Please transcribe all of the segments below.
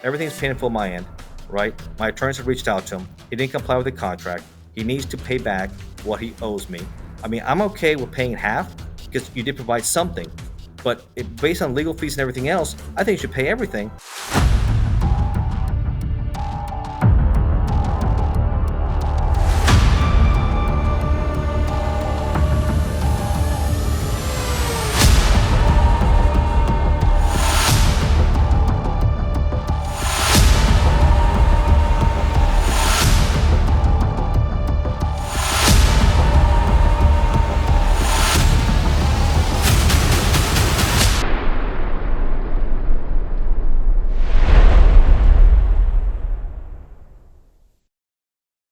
Everything's painful on my end, right? My attorneys have reached out to him. He didn't comply with the contract. He needs to pay back what he owes me. I mean, I'm okay with paying half because you did provide something, but based on legal fees and everything else, I think you should pay everything.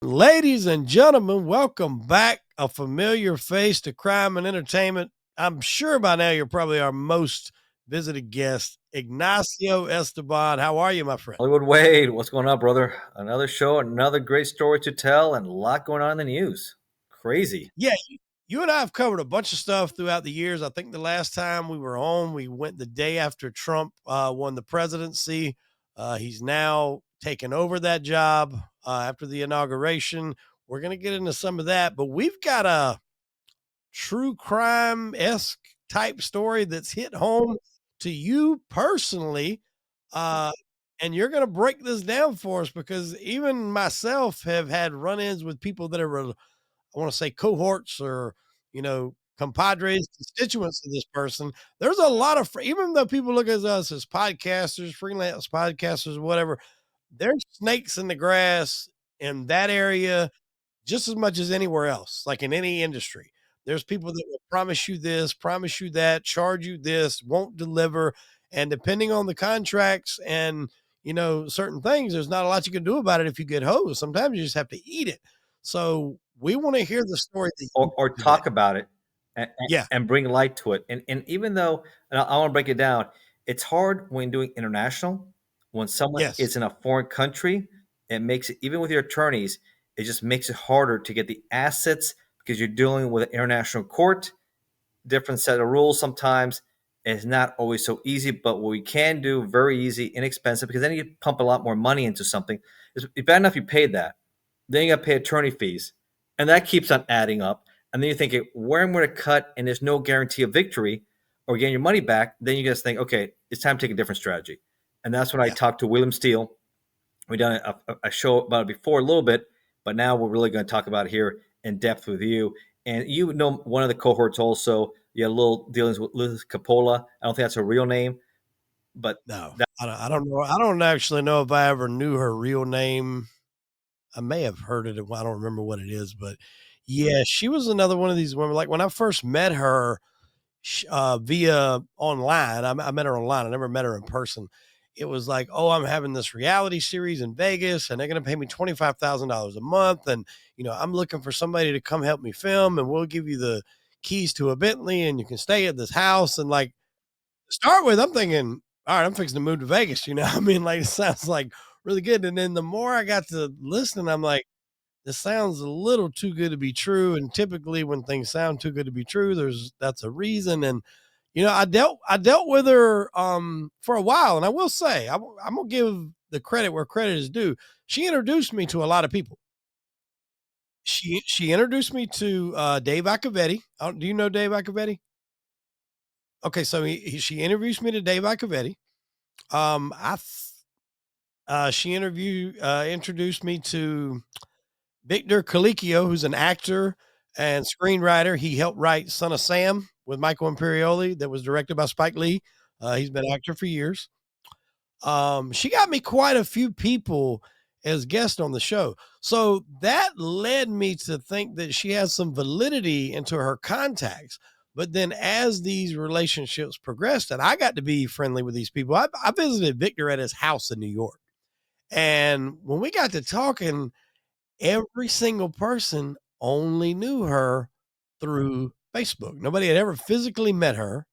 Ladies and gentlemen, welcome back. A familiar face to crime and entertainment. I'm sure by now you're probably our most visited guest, Ignacio Esteban. How are you, my friend? Hollywood Wade, what's going on, brother? Another show, another great story to tell, and a lot going on in the news. Crazy. Yeah, you and I have covered a bunch of stuff throughout the years. I think the last time we were on, we went the day after Trump won the presidency. He's now taken over that job after the inauguration. We're going to get into some of that, but we've got a true crime-esque type story that's hit home to you personally. Uh, and you're going to break this down for us because even myself have had run-ins with people that are, I want to say cohorts or, compadres, constituents of this person. There's a lot of, even though people look at us as podcasters, freelance podcasters, whatever, there's snakes in the grass in that area just as much as anywhere else, like in any industry. There's people that will promise you this, promise you that, charge you this, won't deliver. And depending on the contracts and, certain things, there's not a lot you can do about it if you get hosed. Sometimes you just have to eat it. So we want to hear the story that you Or today. talk about it and, Yeah. and bring light to it. And even though, and I want to break it down, it's hard when doing international. When someone Yes. is in a foreign country, it makes it, even with your attorneys, it just makes it harder to get the assets because you're dealing with an international court, different set of rules sometimes. It's not always so easy, but what we can do, very easy, inexpensive, because then you pump a lot more money into something. It's bad enough you paid that. Then you got to pay attorney fees, and that keeps on adding up. And then you're thinking, where am I going to cut? And there's no guarantee of victory or getting your money back. Then you just think, okay, it's time to take a different strategy. And that's when I Yeah. talked to William Steele. We've done a show about it before a little bit, but now we're really going to talk about it here in depth with you. And you know one of the cohorts also. You had a little dealings with Liz Capola. I don't think that's her real name, but No, that I don't know. I don't actually know if I ever knew her real name. I may have heard it. I don't remember what it is, but yeah, she was another one of these women. Like when I first met her, via online. I met her online. I never met her in person. It was like, oh, I'm having this reality series in Vegas and they're going to pay me $25,000 a month. And, I'm looking for somebody to come help me film and we'll give you the keys to a Bentley and you can stay at this house. And like, to start with, I'm thinking, all right, I'm fixing to move to Vegas. I mean, like, it sounds like really good. And then the more I got to listening, I'm like, this sounds a little too good to be true. And typically when things sound too good to be true, that's a reason. And I dealt with her for a while, and I will say I'm gonna give the credit where credit is due. She introduced me to a lot of people. She introduced me to Dave Iacovetti. Do you know Dave Iacovetti? Okay, so she introduced me to Dave Iacovetti. I she introduced me to Victor Colicchio, who's an actor and screenwriter. He helped write Son of Sam with Michael Imperioli that was directed by Spike Lee. He's been an actor for years. She got me quite a few people as guests on the show. So that led me to think that she has some validity into her contacts. But then as these relationships progressed and I got to be friendly with these people, I visited Victor at his house in New York. And when we got to talking, every single person only knew her through Facebook. Nobody had ever physically met her.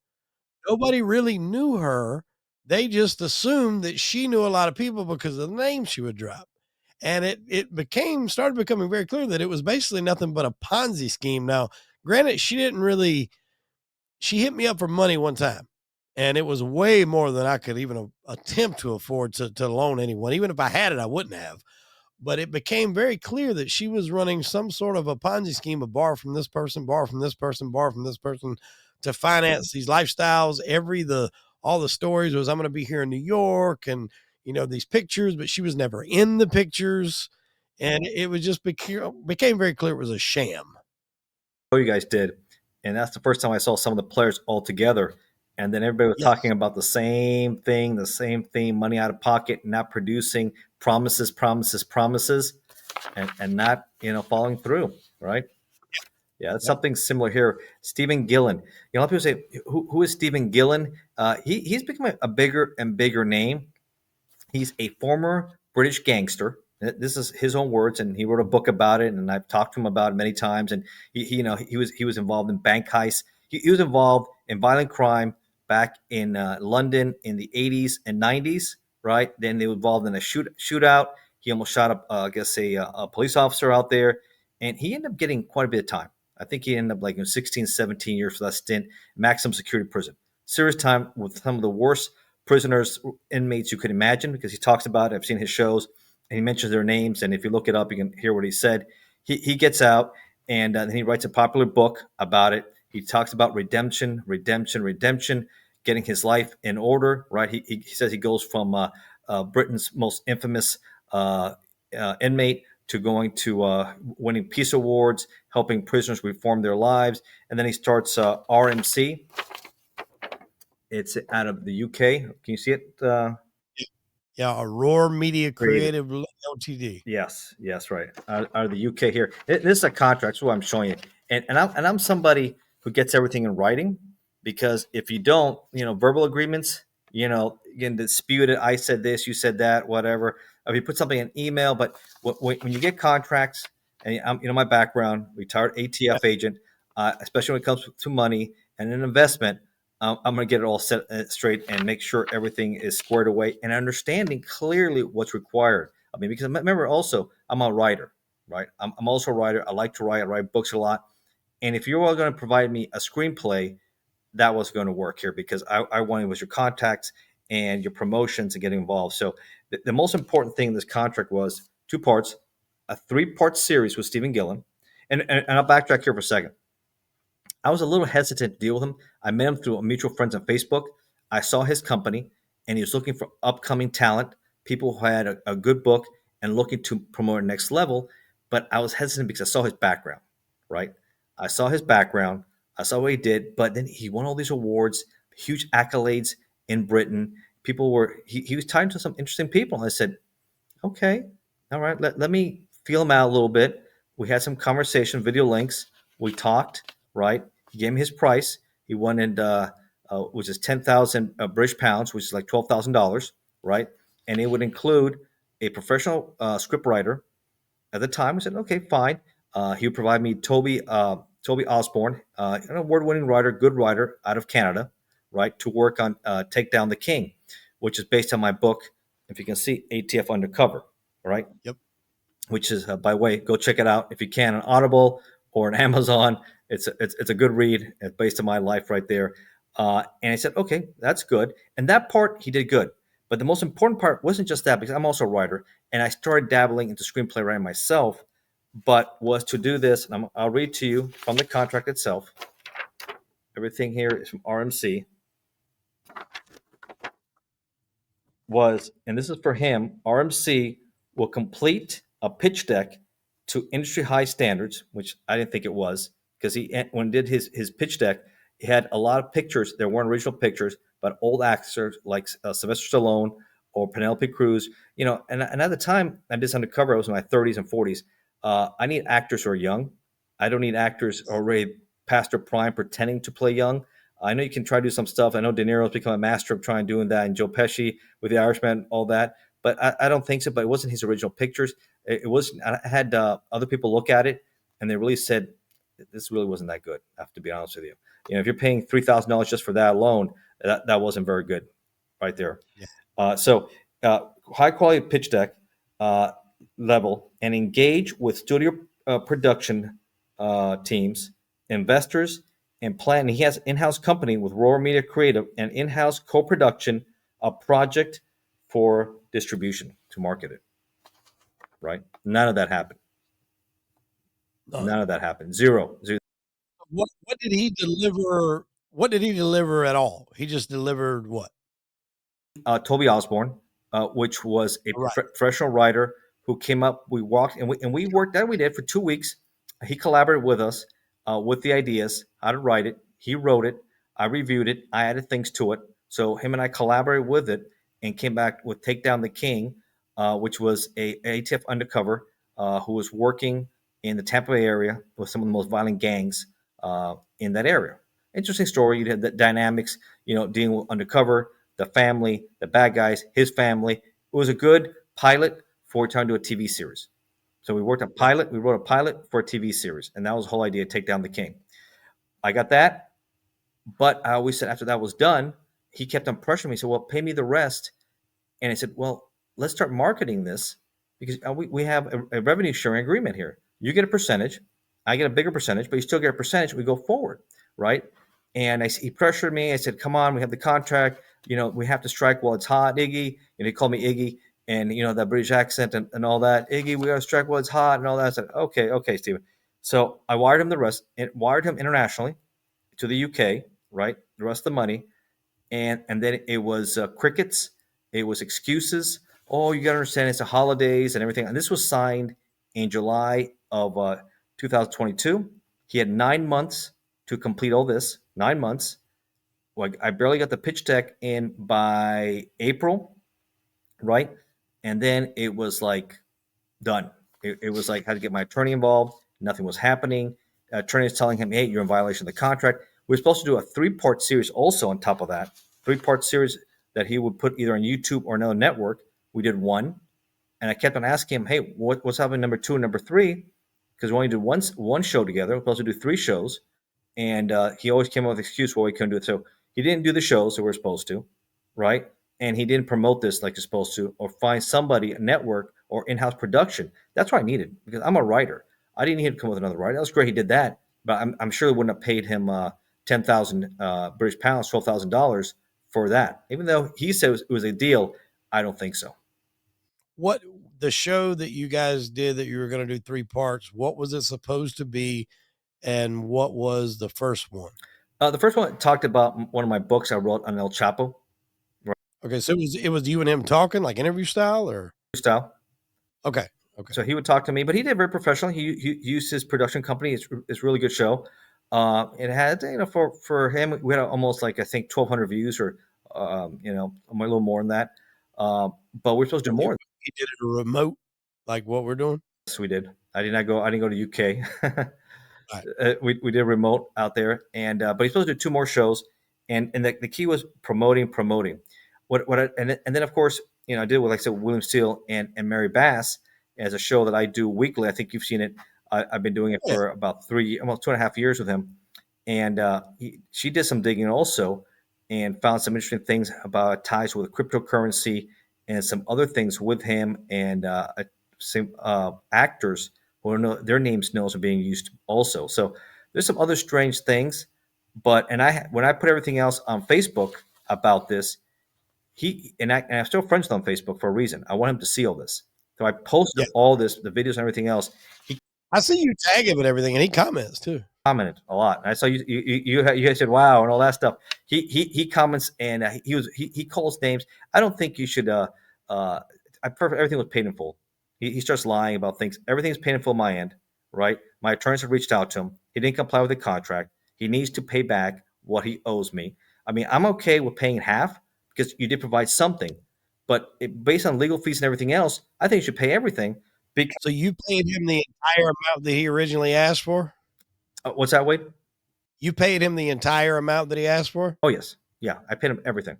Nobody really knew her. They just assumed that she knew a lot of people because of the name she would drop. And it started becoming very clear that it was basically nothing but a Ponzi scheme. Now, granted, she hit me up for money one time. and it was way more than I could even attempt to afford to loan anyone. Even if I had it, I wouldn't have. But it became very clear that she was running some sort of a Ponzi scheme of borrow from this person, borrow from this person, borrow from this person to finance these lifestyles. All the stories was, I'm going to be here in New York, and these pictures, but she was never in the pictures, and it was just became very clear it was a sham. Oh, you guys did, and that's the first time I saw some of the players all together. And then everybody was talking Yes. about the same thing, the same thing: money out of pocket, not producing, promises, promises, promises, and not following through. Right? Yeah, it's Yep. something similar here. Stephen Gillen. A lot of people say, "Who is Stephen Gillen?" He's become a bigger and bigger name. He's a former British gangster. This is his own words, and he wrote a book about it. And I've talked to him about it many times. And he was involved in bank heists. He was involved in violent crime back in London in the 80s and 90s. Right. Then they were involved in a shootout. He almost shot up, I guess, a police officer out there, and he ended up getting quite a bit of time. I think he ended up like 16, 17 years for that stint, maximum security prison. Serious time with some of the worst prisoners, inmates you could imagine, because he talks about it. I've seen his shows, and he mentions their names. And if you look it up, you can hear what he said. He gets out, and then he writes a popular book about it. He talks about redemption, redemption, redemption, getting his life in order. Right? He says he goes from Britain's most infamous inmate to going to winning peace awards, helping prisoners reform their lives, and then he starts RMC. It's out of the UK. Can you see it? Yeah, Aurora Media Creative. Creative Ltd. Yes, yes, right. Out of the UK here. This is a contract. So I'm showing you, and I'm somebody who gets everything in writing, because if you don't, verbal agreements, you can dispute it. I said this, you said that, whatever. If you put something in email, but when you get contracts, and my background, retired Yeah. ATF agent, especially when it comes to money and an investment, I'm going to get it all set straight and make sure everything is squared away and understanding clearly what's required. I mean, because remember, also, I'm a writer, right? I'm also a writer. I like to write. I write books a lot. And if you're all going to provide me a screenplay, that was going to work here, because I wanted was your contacts and your promotions and getting involved. So the most important thing in this contract was two parts, a 3-part series with Stephen Gillen. And I'll backtrack here for a second. I was a little hesitant to deal with him. I met him through mutual friends on Facebook. I saw his company, and he was looking for upcoming talent, people who had a good book and looking to promote a next level. But I was hesitant because I saw his background, right? I saw his background. I saw what he did, but then he won all these awards, huge accolades in Britain. He was tied to some interesting people. I said, okay, all right, let me feel him out a little bit. We had some conversation, video links. We talked, right? He gave me his price. He wanted, which is 10,000 British pounds, which is like $12,000, right? And it would include a professional script writer. At the time, I said, okay, fine. He would provide me Toby Osborne, an award-winning writer, good writer out of Canada, right, to work on Take Down the King, which is based on my book, if you can see, ATF Undercover, right? Yep. Which is, by the way, go check it out if you can on Audible or on Amazon. It's a good read. It's based on my life right there. And I said, okay, that's good. And that part he did good. But the most important part wasn't just that, because I'm also a writer, and I started dabbling into screenplay writing myself. But was to do this, and I'll read to you from the contract itself. Everything here is from RMC. And this is for him, RMC will complete a pitch deck to industry high standards, which I didn't think it was, because when he did his pitch deck, he had a lot of pictures. There weren't original pictures, but old actors like Sylvester Stallone or Penelope Cruz. And at the time I did this undercover, I was in my 30s and 40s. I need actors who are young. I don't need actors already past their prime pretending to play young. I know you can try to do some stuff. I know De Niro's become a master of trying doing that, and Joe Pesci with The Irishman, all that. But I don't think so. But it wasn't his original pictures. It was. I had other people look at it, and they really said this really wasn't that good. I have to be honest with you. If you're paying $3,000 just for that alone, that wasn't very good, right there. Yeah. High quality pitch deck uh, level, and engage with studio production teams, investors, and plan. He has in-house company with Roar Media Creative and in-house co-production, a project for distribution to market it. Right? None of that happened. None. None of that happened. Zero. Zero. What did he deliver? What did he deliver at all? He just delivered what? Toby Osborne, which was a Right. professional writer who came up. We walked and we worked that we did for 2 weeks. He collaborated with us with the ideas, how to write it. He wrote it. I reviewed it. I added things to it. So him and I collaborated with it and came back with Take Down the King, which was a ATF undercover who was working in the Tampa Bay area with some of the most violent gangs in that area. Interesting story. You had the dynamics, dealing with undercover, the family, the bad guys, his family. It was a good pilot for trying to do a TV series. So we worked on pilot. We wrote a pilot for a TV series, and that was the whole idea: Take Down the King. I got that, but I always said after that was done, he kept on pressuring me. He said, "Well, pay me the rest." And I said, "Well, let's start marketing this because we have a revenue sharing agreement here. You get a percentage, I get a bigger percentage, but you still get a percentage. We go forward, right?" And he pressured me. I said, "Come on, we have the contract. We have to strike while it's hot, Iggy." And he called me Iggy, and that British accent and all that. Iggy, we got to strike while it's hot and all that. I said, "Okay, Steven." So I wired him the rest, and wired him internationally to the UK, right? The rest of the money, and then it was crickets, it was excuses. Oh, you got to understand, it's the holidays and everything. And this was signed in July of 2022. He had 9 months to complete all this. 9 months. Like I barely got the pitch deck in by April, right? And then it was like done. It was like I had to get my attorney involved. Nothing was happening. Attorney was telling him, "Hey, you're in violation of the contract." We were supposed to do a 3-part series also on top of that. 3-part series that he would put either on YouTube or another network. We did one, and I kept on asking him, "Hey, what's happening number 2 and number 3?" Because we only did one show together. We're supposed to do 3 shows, and he always came up with an excuse why we couldn't do it. So he didn't do the shows that we're supposed to, right? And he didn't promote this like you're supposed to, or find somebody, a network or in-house production. That's what I needed because I'm a writer. I didn't need to come with another writer. That was great. He did that, but I'm sure they wouldn't have paid him 10,000 British pounds, $12,000 for that. Even though he said it was a deal, I don't think so. What the show that you guys did that you were going to do 3 parts, what was it supposed to be? And what was the first one? The first one talked about one of my books I wrote on El Chapo. Right. Okay, so it was you and him talking like interview style or? Style. Okay, okay. So he would talk to me, but he did very professional. He used his production company. It's a really good show. It had, for him, we had almost like I think 1,200 views, or a little more than that. But we're supposed to do more. He did it a remote, like what we're doing? Yes, we did. I didn't go to UK. Right. We did remote out there, and but he's supposed to do 2 more shows, and the key was promoting. And then of course I did with, like I said, William Steele and Mary Bass as a show that I do weekly. I think you've seen it. I've been doing it Yeah. for about almost 2.5 years with him, and she did some digging also, and found some interesting things about ties with cryptocurrency and some other things with him, and some actors who know their names are being used also. So there's some other strange things, but when I put everything else on Facebook about this, I'm still friends with him on Facebook for a reason. I want him to see all this. So I posted Yeah. all this, the videos and everything else. He I see you tag him and everything, and he comments too. commented a lot. I saw you guys said wow and all that stuff. He comments, and he calls names. I don't think you should. I prefer everything was paid in full. He starts lying about things. Everything's paid in full on my end, right? My attorneys have reached out to him. He didn't comply with the contract. He needs to pay back what he owes me. I mean, I'm okay with paying half because you did provide something, but based on legal fees and everything else, I think you should pay everything. Because So you paid him the entire amount that he originally asked for? what's that, Wade? You paid him the entire amount that he asked for? Oh yes, yeah, I paid him everything.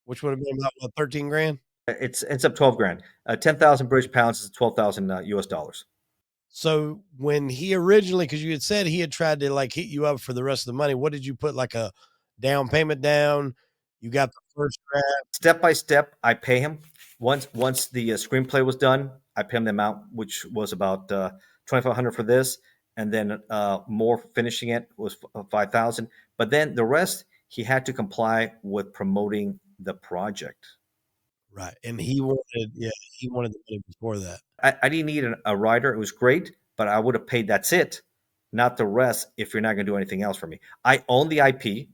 Which would have been about what, 13 grand? It's up 12 grand. 10,000 British pounds is 12,000 US dollars. So when he originally, because you had said he had tried to like hit you up for the rest of the money, what did you put, like a down payment down? You got the first draft. Step by step, I pay him. Once the screenplay was done, I pay him the amount, which was about 2,500 for this, and then more finishing it was 5,000. But then the rest he had to comply with promoting the project. Right. And he wanted the money before that. I didn't need a writer. It was great, but I would have paid that's it, not the rest if you're not going to do anything else for me. I own the IP,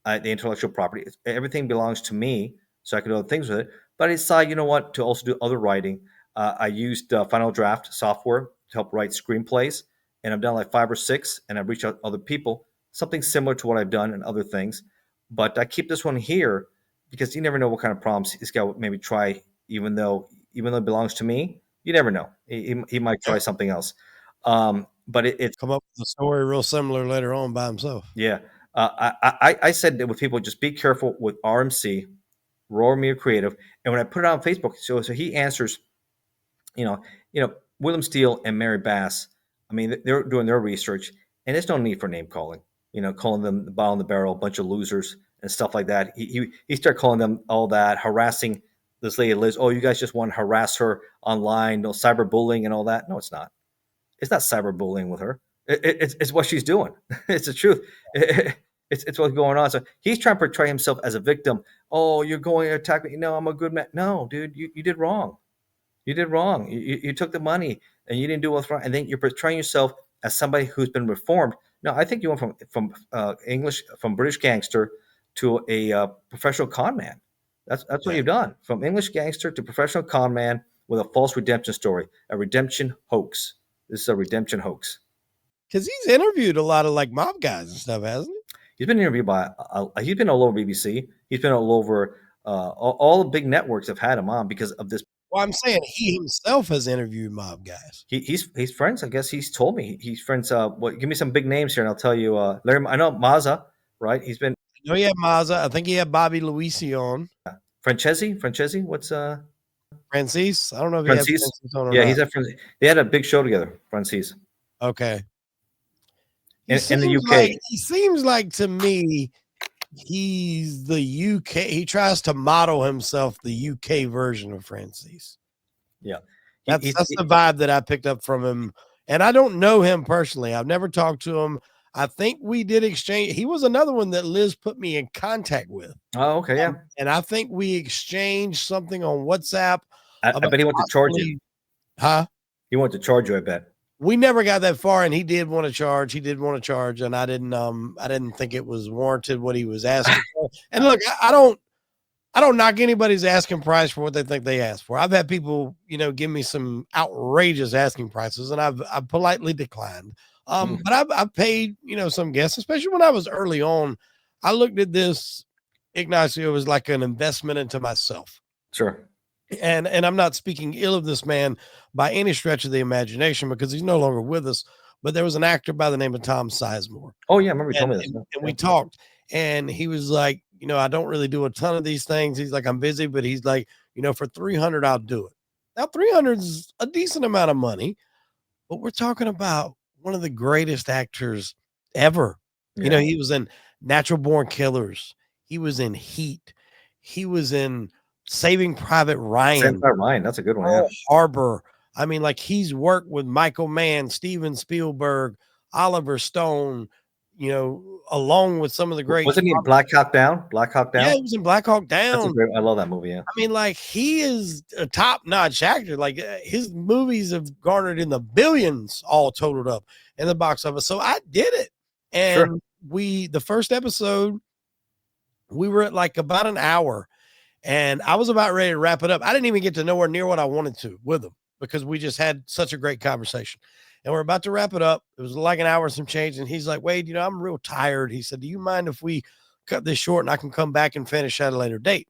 the intellectual property. Everything belongs to me, so I can do other things with it. But I decided, you know what, to also do other writing. I used Final Draft software to help write screenplays, and I've done like 5 or 6, and I've reached out to other people, something similar to what I've done and other things. But I keep this one here because you never know what kind of problems this guy would maybe try, even though it belongs to me. You never know. He might try something else. But it's Come up with a story real similar later on by himself. yeah. I said that with people, just be careful with RMC, Roar Media Creative, and when I put it on Facebook, so he answers, you know, William Steele and Mary Bass. I mean, they're doing their research, and there's no need for name calling. Calling them the bottom of the barrel, a bunch of losers and stuff like that. He started calling them all that, harassing this lady Liz. Oh, you guys just want to harass her online, no cyberbullying and all that. No, it's not. It's not cyberbullying with her. It's what she's doing. It's the truth. It's what's going on. So he's trying to portray himself as a victim. Oh, you're going to attack me. No, I'm a good man. No, dude, you did wrong. You did wrong. You took the money and you didn't do what's wrong. And then you're portraying yourself as somebody who's been reformed. No, I think you went from British gangster to a professional con man. That's what Yeah. you've done. From English gangster to professional con man with a false redemption story, a redemption hoax. This is a redemption hoax. Because he's interviewed a lot of like mob guys and stuff, hasn't he? He's been interviewed by. He's been all over BBC. He's been all over. All the big networks have had him on because of this. Well, I'm saying he himself has interviewed mob guys. He's friends. I guess he's told me he's friends. Give me some big names here, and I'll tell you. Larry, I know Mazza, right? He's been. I know he had Mazza. I think he had Bobby Luisi on. Francesi. What's Francis? I don't know if he had Francis? Francis on or Yeah, not. he's at. They had a big show together. Francis. Okay. In the UK. He seems like to me he's the UK. He tries to model himself the UK version of Francis. Yeah. That's the vibe that I picked up from him. And I don't know him personally. I've never talked to him. I think we did exchange. He was another one that Liz put me in contact with. Oh, okay, yeah. And I think we exchanged something on WhatsApp. I bet he wanted to charge you. Huh? He wanted to charge you, I bet. We never got that far, and he did want to charge. And I didn't think it was warranted what he was asking for. And look, I don't knock anybody's asking price for what they think they ask for. I've had people, give me some outrageous asking prices, and I've politely declined. But I've paid, some guests, especially when I was early on. I looked at this, Ignacio, as like an investment into myself. Sure. And I'm not speaking ill of this man by any stretch of the imagination because he's no longer with us. But there was an actor by the name of Tom Sizemore. Oh, yeah. I remember you told me this. And we talked, and he was like, I don't really do a ton of these things. He's like, I'm busy, but he's like, for 300, I'll do it. Now, 300 is a decent amount of money, but we're talking about one of the greatest actors ever. Yeah. He was in Natural Born Killers. He was in Heat. He was in Saving Private Ryan. Saving Private Ryan, that's a good one. Pearl Harbor. I mean, like he's worked with Michael Mann, Steven Spielberg, Oliver Stone, along with some of the great. Wasn't he in Black Hawk Down? Yeah, he was in Black Hawk Down. I love that movie. Yeah. I mean, like he is a top-notch actor. Like his movies have garnered in the billions, all totaled up in the box office. So I did it, and the first episode, we were at like about an hour. And I was about ready to wrap it up. I didn't even get to nowhere near what I wanted to with him because we just had such a great conversation. And we're about to wrap it up. It was like an hour and some change. And he's like, Wade, I'm real tired. He said, do you mind if we cut this short and I can come back and finish at a later date?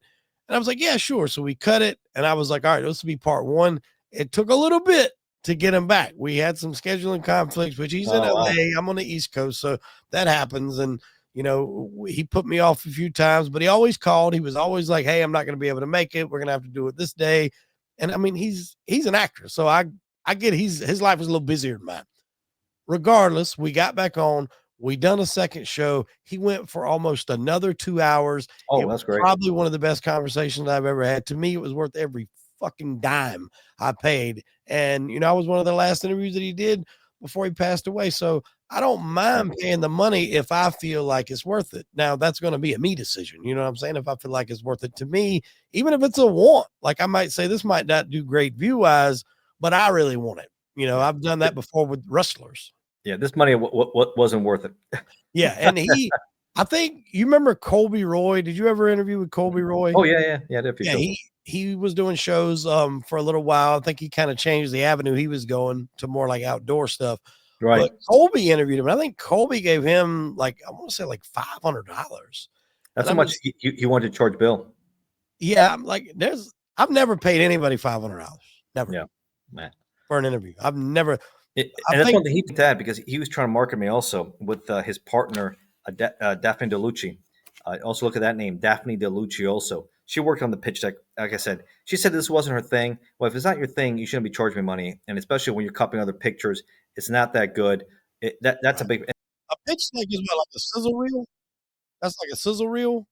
And I was like, yeah, sure. So we cut it. And I was like, all right, this will be part one. It took a little bit to get him back. We had some scheduling conflicts, which he's in LA. Wow. I'm on the East Coast. So that happens. And he put me off a few times, but he always called. He was always like, hey, I'm not going to be able to make it. We're going to have to do it this day. And I mean, he's an actor. So I get his life is a little busier than mine. Regardless, we got back on. We done a second show. He went for almost another 2 hours. Oh, that's great. Probably one of the best conversations I've ever had. To me, it was worth every fucking dime I paid. And, I was one of the last interviews that he did. before he passed away. So I don't mind paying the money if I feel like it's worth it. Now that's going to be a me decision. You know what I'm saying? If I feel like it's worth it to me, even if it's a want, like I might say this might not do great view wise, but I really want it. Yeah. I've done that before with wrestlers. Yeah, this money what wasn't worth it. Yeah, and I think you remember Colby Roy. Did you ever interview with Colby Roy? Oh yeah. I did a few Yeah, shows. he was doing shows for a little while. I think he kind of changed the avenue he was going to more like outdoor stuff. Right. But Colby interviewed him. I think Colby gave him like I want to say like $500. That's And how I'm much just he wanted to charge Bill. yeah, I'm like I've never paid anybody $500. Never Yeah, man. for an interview. I've never I And that's think one thing he did that because he was trying to market me also with his partner Daphne DeLucci. Also look at that name, Daphne DeLucci. Also, she worked on the pitch deck. Like I said, she said this wasn't her thing. Well, if it's not your thing, you shouldn't be charging me money. And especially when you're copying other pictures, it's not that good. That's a right. big. A pitch deck is what, like a sizzle reel? That's like a sizzle reel?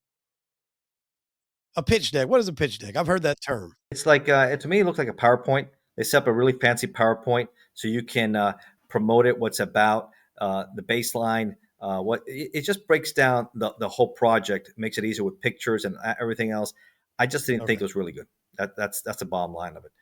A pitch deck. What is a pitch deck? I've heard that term. It's like to me, it looks like a PowerPoint. They set up a really fancy PowerPoint so you can promote it, what's about the baseline. It just breaks down the whole project, makes it easier with pictures and everything else. I just didn't think Okay. it was really good. That's the bottom line of it.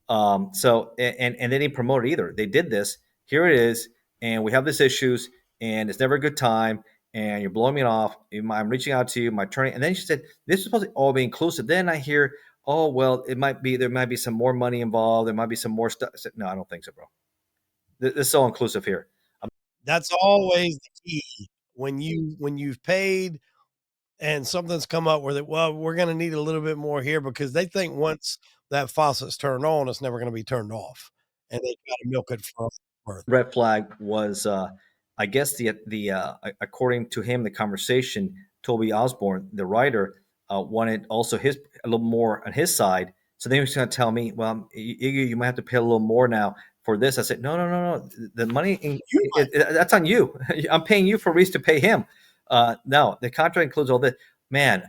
And they didn't promote it either. They did this. Here it is, and we have these issues, and it's never a good time. And you're blowing me off. I'm reaching out to you, my attorney, and then she said this is supposed to all be inclusive. Then I hear, oh well, there might be some more money involved. There might be some more stuff. I said, no, I don't think so, bro. This is all inclusive here. That's always the key when you've paid and something's come up where that well we're going to need a little bit more here because they think once that faucet's turned on it's never going to be turned off and they got to milk it for worth. Red flag was, I guess the according to him, the conversation. Toby Osborne, the writer, wanted also his a little more on his side. So then he was going to tell me, well, Iggy, you might have to pay a little more now for this. I said, no. The money that's on you. I'm paying you for Reese to pay him. No, the contract includes all this. Man,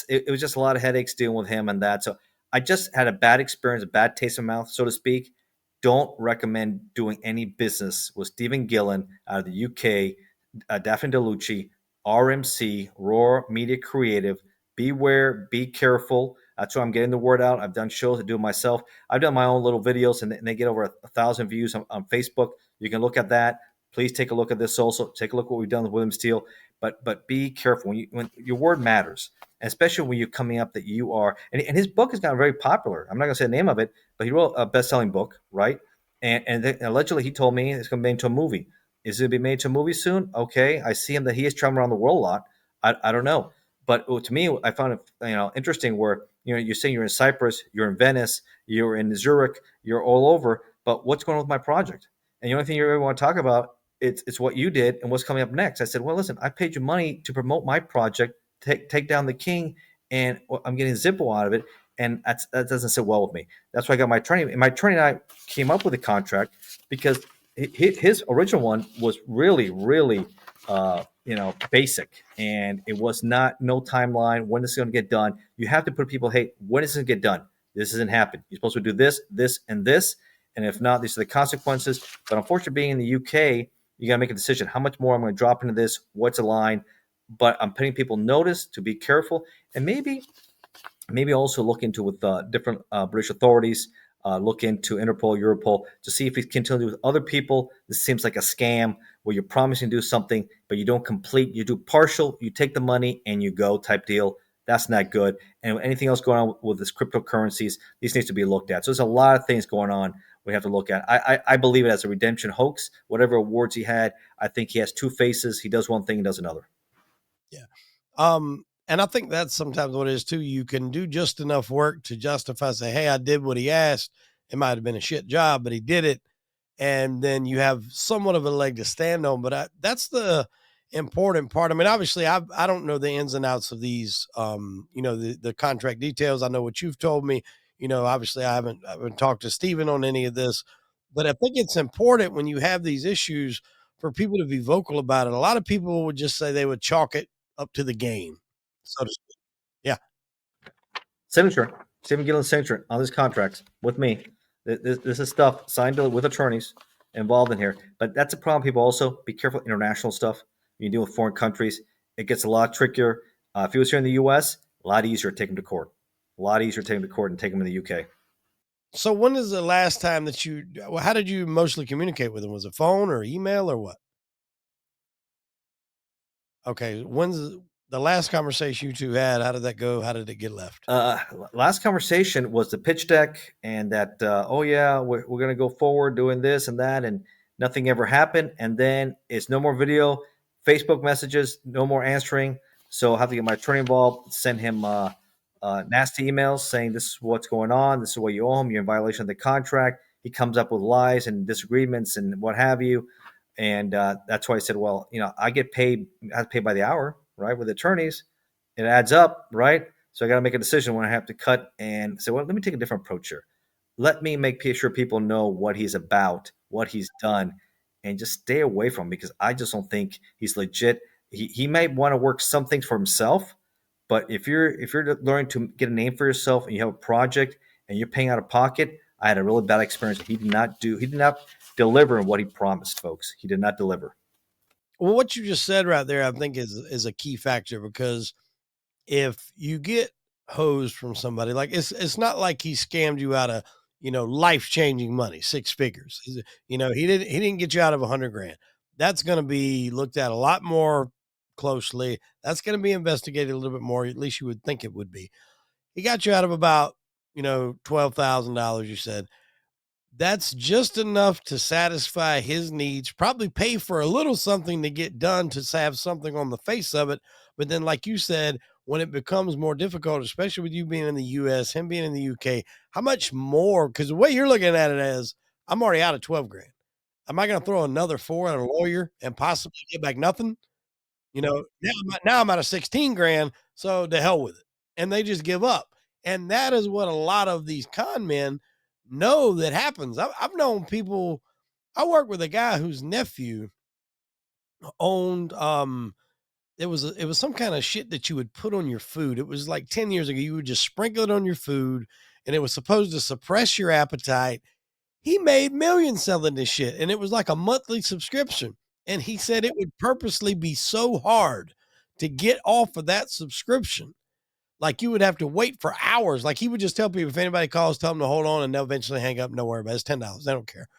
it was just a lot of headaches dealing with him and that. So I just had a bad experience, a bad taste in my mouth, so to speak. Don't recommend doing any business with Stephen Gillen out of the UK, Daphne DeLucci, RMC, Roar Media Creative. Beware, be careful. That's why I'm getting the word out. I've done shows, I do it myself. I've done my own little videos, and they get over 1,000 views on Facebook. You can look at that. Please take a look at this also. Take a look at what we've done with William Steele. But be careful when your word matters, especially when you're coming up that you are. And his book has gotten very popular. I'm not going to say the name of it, but he wrote a best-selling book, right? And allegedly he told me it's going to be made into a movie. Is it going to be made into a movie soon? Okay, I see him that he is traveling around the world a lot. I don't know, but to me, I found it interesting where you're saying you're in Cyprus, you're in Venice, you're in Zurich, you're all over. But what's going on with my project? And the only thing you ever want to talk about it's what you did and what's coming up next. I said, well, listen, I paid you money to promote my project, take down the king, and I'm getting Zippo out of it, and that doesn't sit well with me. That's why I got my attorney. And my attorney and I came up with a contract because his original one was really, really, basic, and it was no timeline when this is going to get done. You have to put people, hey, when is this going to get done? This isn't happening. You're supposed to do this, this, and this, and if not, these are the consequences. But unfortunately, being in the UK, you got to make a decision. How much more I'm going to drop into this? What's a line? But I'm putting people notice to be careful, and maybe also look into with different British authorities, look into Interpol, Europol to see if we continue with other people. This seems like a scam where you're promising to do something, but you don't complete. You do partial, you take the money and you go type deal. That's not good. And anything else going on with this cryptocurrencies, these needs to be looked at. So there's a lot of things going on we have to look at. I believe it as a redemption hoax. Whatever awards he had, I think he has two faces. He does one thing, he does another. Yeah. And I think that's sometimes what it is too. You can do just enough work to justify, say, hey, I did what he asked. It might have been a shit job, but he did it. And then you have somewhat of a leg to stand on. But that's the important part. I mean, obviously, I don't know the ins and outs of these, the contract details. I know what you've told me. Obviously, I haven't talked to Stephen on any of this, but I think it's important when you have these issues for people to be vocal about it. A lot of people would just say they would chalk it up to the game, so to speak. Yeah. Signature, Stephen Gillen's signature on these contracts with me. This is stuff signed with attorneys. involved in here. But that's a problem. People also be careful international stuff. When you deal with foreign countries, it gets a lot trickier. If he was here in the U.S., a lot easier to take him to court. A lot easier to take him to court and take him in the UK. So when is the last time that well, how did you mostly communicate with him? Was it phone or email or what? Okay. When's the last conversation you two had? How did that go? How did it get left? Last conversation was the pitch deck, and that oh yeah, we're gonna go forward doing this and that, and nothing ever happened. And then it's no more video, Facebook messages, no more answering. So I have to get my attorney involved, send him nasty emails saying this is what's going on, this is what you owe him, you're in violation of the contract. He comes up with lies and disagreements and what have you, and that's why I said, well, I get paid, I have to pay by the hour, right, with attorneys. It adds up, right? So I got to make a decision when I have to cut and say, well, let me take a different approach here. Let me make sure people know what he's about, what he's done, and just stay away from him because I just don't think he's legit. He might want to work some things for himself, but if you're learning to get a name for yourself and you have a project and you're paying out of pocket, I had a really bad experience. He did not deliver what he promised, folks. He did not deliver. Well, what you just said right there, I think is a key factor because if you get hosed from somebody, like it's not like he scammed you out of, life changing money, six figures. He didn't get you out of 100 grand. That's going to be looked at a lot more closely. That's going to be investigated a little bit more. At least you would think it would be. He got you out of about, $12,000. You said that's just enough to satisfy his needs, probably pay for a little something to get done to have something on the face of it. But then, like you said, when it becomes more difficult, especially with you being in the US, him being in the UK, how much more? Because the way you're looking at it as I'm already out of 12 grand. Am I going to throw another four at a lawyer and possibly get back nothing? Now I'm out of 16 grand. So to hell with it. And they just give up. And that is what a lot of these con men know that happens. I've known people. I work with a guy whose nephew owned it was some kind of shit that you would put on your food. It was like 10 years ago. You would just sprinkle it on your food and it was supposed to suppress your appetite. He made millions selling this shit and it was like a monthly subscription. And he said it would purposely be so hard to get off of that subscription. Like you would have to wait for hours. Like he would just tell people if anybody calls, tell them to hold on and they'll eventually hang up. No worry about it. It's $10. They don't care.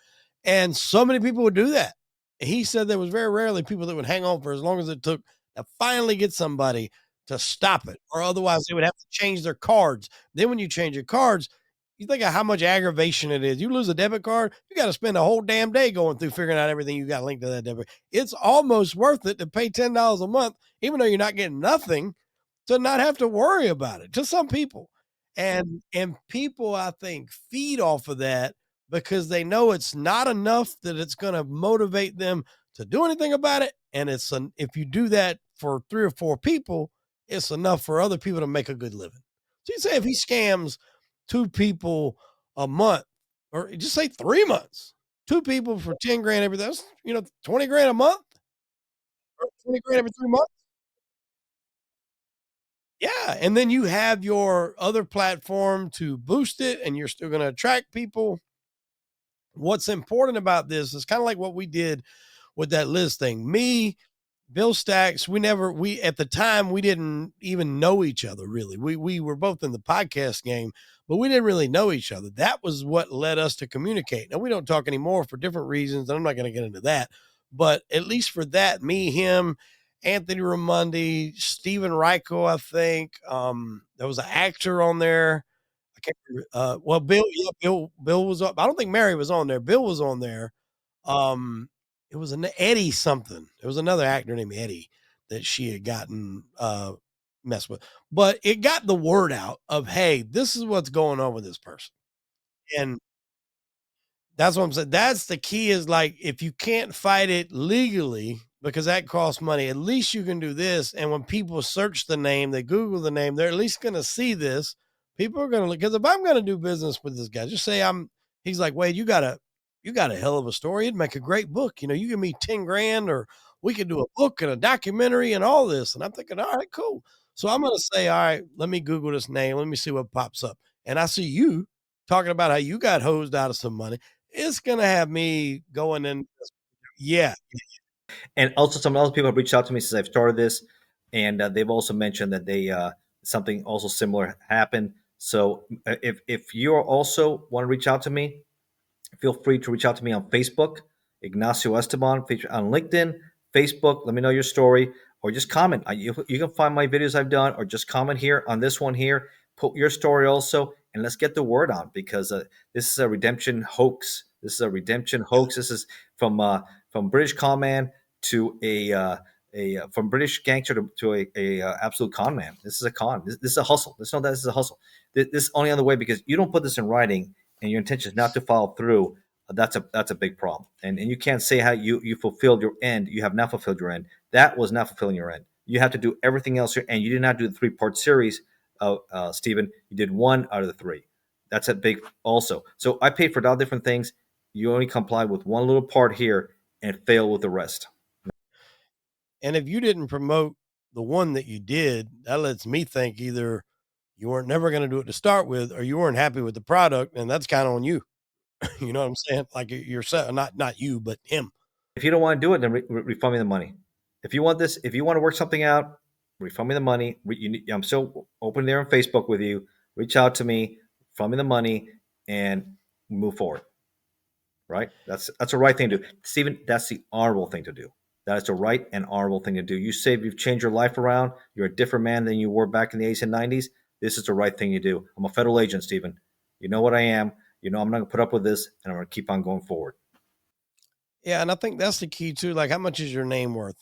And so many people would do that. He said there was very rarely people that would hang on for as long as it took to finally get somebody to stop it, or otherwise they would have to change their cards. Then when you change your cards, you think of how much aggravation it is. You lose a debit card, you got to spend a whole damn day going through figuring out everything you got linked to that debit. It's almost worth it to pay $10 a month, even though you're not getting nothing, to not have to worry about it to some people. And people, I think, feed off of that because they know it's not enough that it's going to motivate them to do anything about it. And if you do that for 3 or 4 people, it's enough for other people to make a good living. So you say if he scams 2 people a month, or just say 3 months, 2 people for 10 grand every, that's 20 grand a month, or 20 grand every 3 months. Yeah, and then you have your other platform to boost it, and you're still gonna attract people. What's important about this is kinda like what we did with that list thing. Me, Bill Stacks, we at the time, we didn't even know each other really. We were both in the podcast game, but we didn't really know each other. That was what led us to communicate. Now we don't talk anymore for different reasons, and I'm not gonna get into that. But at least for that, me, him, Anthony Ramundi, Steven Reichel, I think. There was an actor on there. I can't remember. Well, Bill, yeah, Bill was up. I don't think Mary was on there. Bill was on there. Um, it was an Eddie something. There was another actor named Eddie that she had gotten messed with. But it got the word out of, hey, this is what's going on with this person. And that's what I'm saying. That's the key is like if you can't fight it legally because that costs money, at least you can do this. And when people search the name, they Google the name, they're at least going to see this. People are going to look because if I'm going to do business with this guy, just say he's like, Wade, you got a hell of a story. It'd make a great book. You give me 10 grand or we could do a book and a documentary and all this. And I'm thinking, all right, cool. So I'm going to say, all right, let me Google this name. Let me see what pops up. And I see you talking about how you got hosed out of some money. It's gonna have me going in. Yeah. And also, some other people have reached out to me since I've started this, and they've also mentioned that they something also similar happened. So if you also want to reach out to me, feel free to reach out to me on Facebook, Ignacio Esteban, on LinkedIn, Facebook. Let me know your story, or just comment. You can find my videos I've done, or just comment here on this one here. Put your story also, and let's get the word on, because this is a redemption hoax. This is a redemption hoax. This is from British con man to a from British gangster to a absolute con man. This is a con. This is a hustle. Let's know that this is a hustle. This only other way, because you don't put this in writing and your intention is not to follow through, that's a big problem. And you can't say how you fulfilled your end. You have not fulfilled your end. That was not fulfilling your end. You have to do everything else, and you did not do the 3-part series, Stephen. You did one out of the three. That's a big also. So I paid for all different things. You only complied with one little part here and fail with the rest. And if you didn't promote the one that you did, that lets me think either you weren't never gonna do it to start with, or you weren't happy with the product, and that's kinda on you. You know what I'm saying? Like, yourself, not you, but him. If you don't want to do it, then refund me the money. If you want this, if you want to work something out, refund me the money. I'm still open there on Facebook with you. Reach out to me, refund me the money, and move forward. Right? That's the right thing to do, Stephen. That's the honorable thing to do. That is the right and honorable thing to do. You say you've changed your life around. You're a different man than you were back in the 80s and 90s. This is the right thing to do. I'm a federal agent, Stephen. You know what I am. You know I'm not going to put up with this, and I'm going to keep on going forward. Yeah, and I think that's the key too, like, how much is your name worth,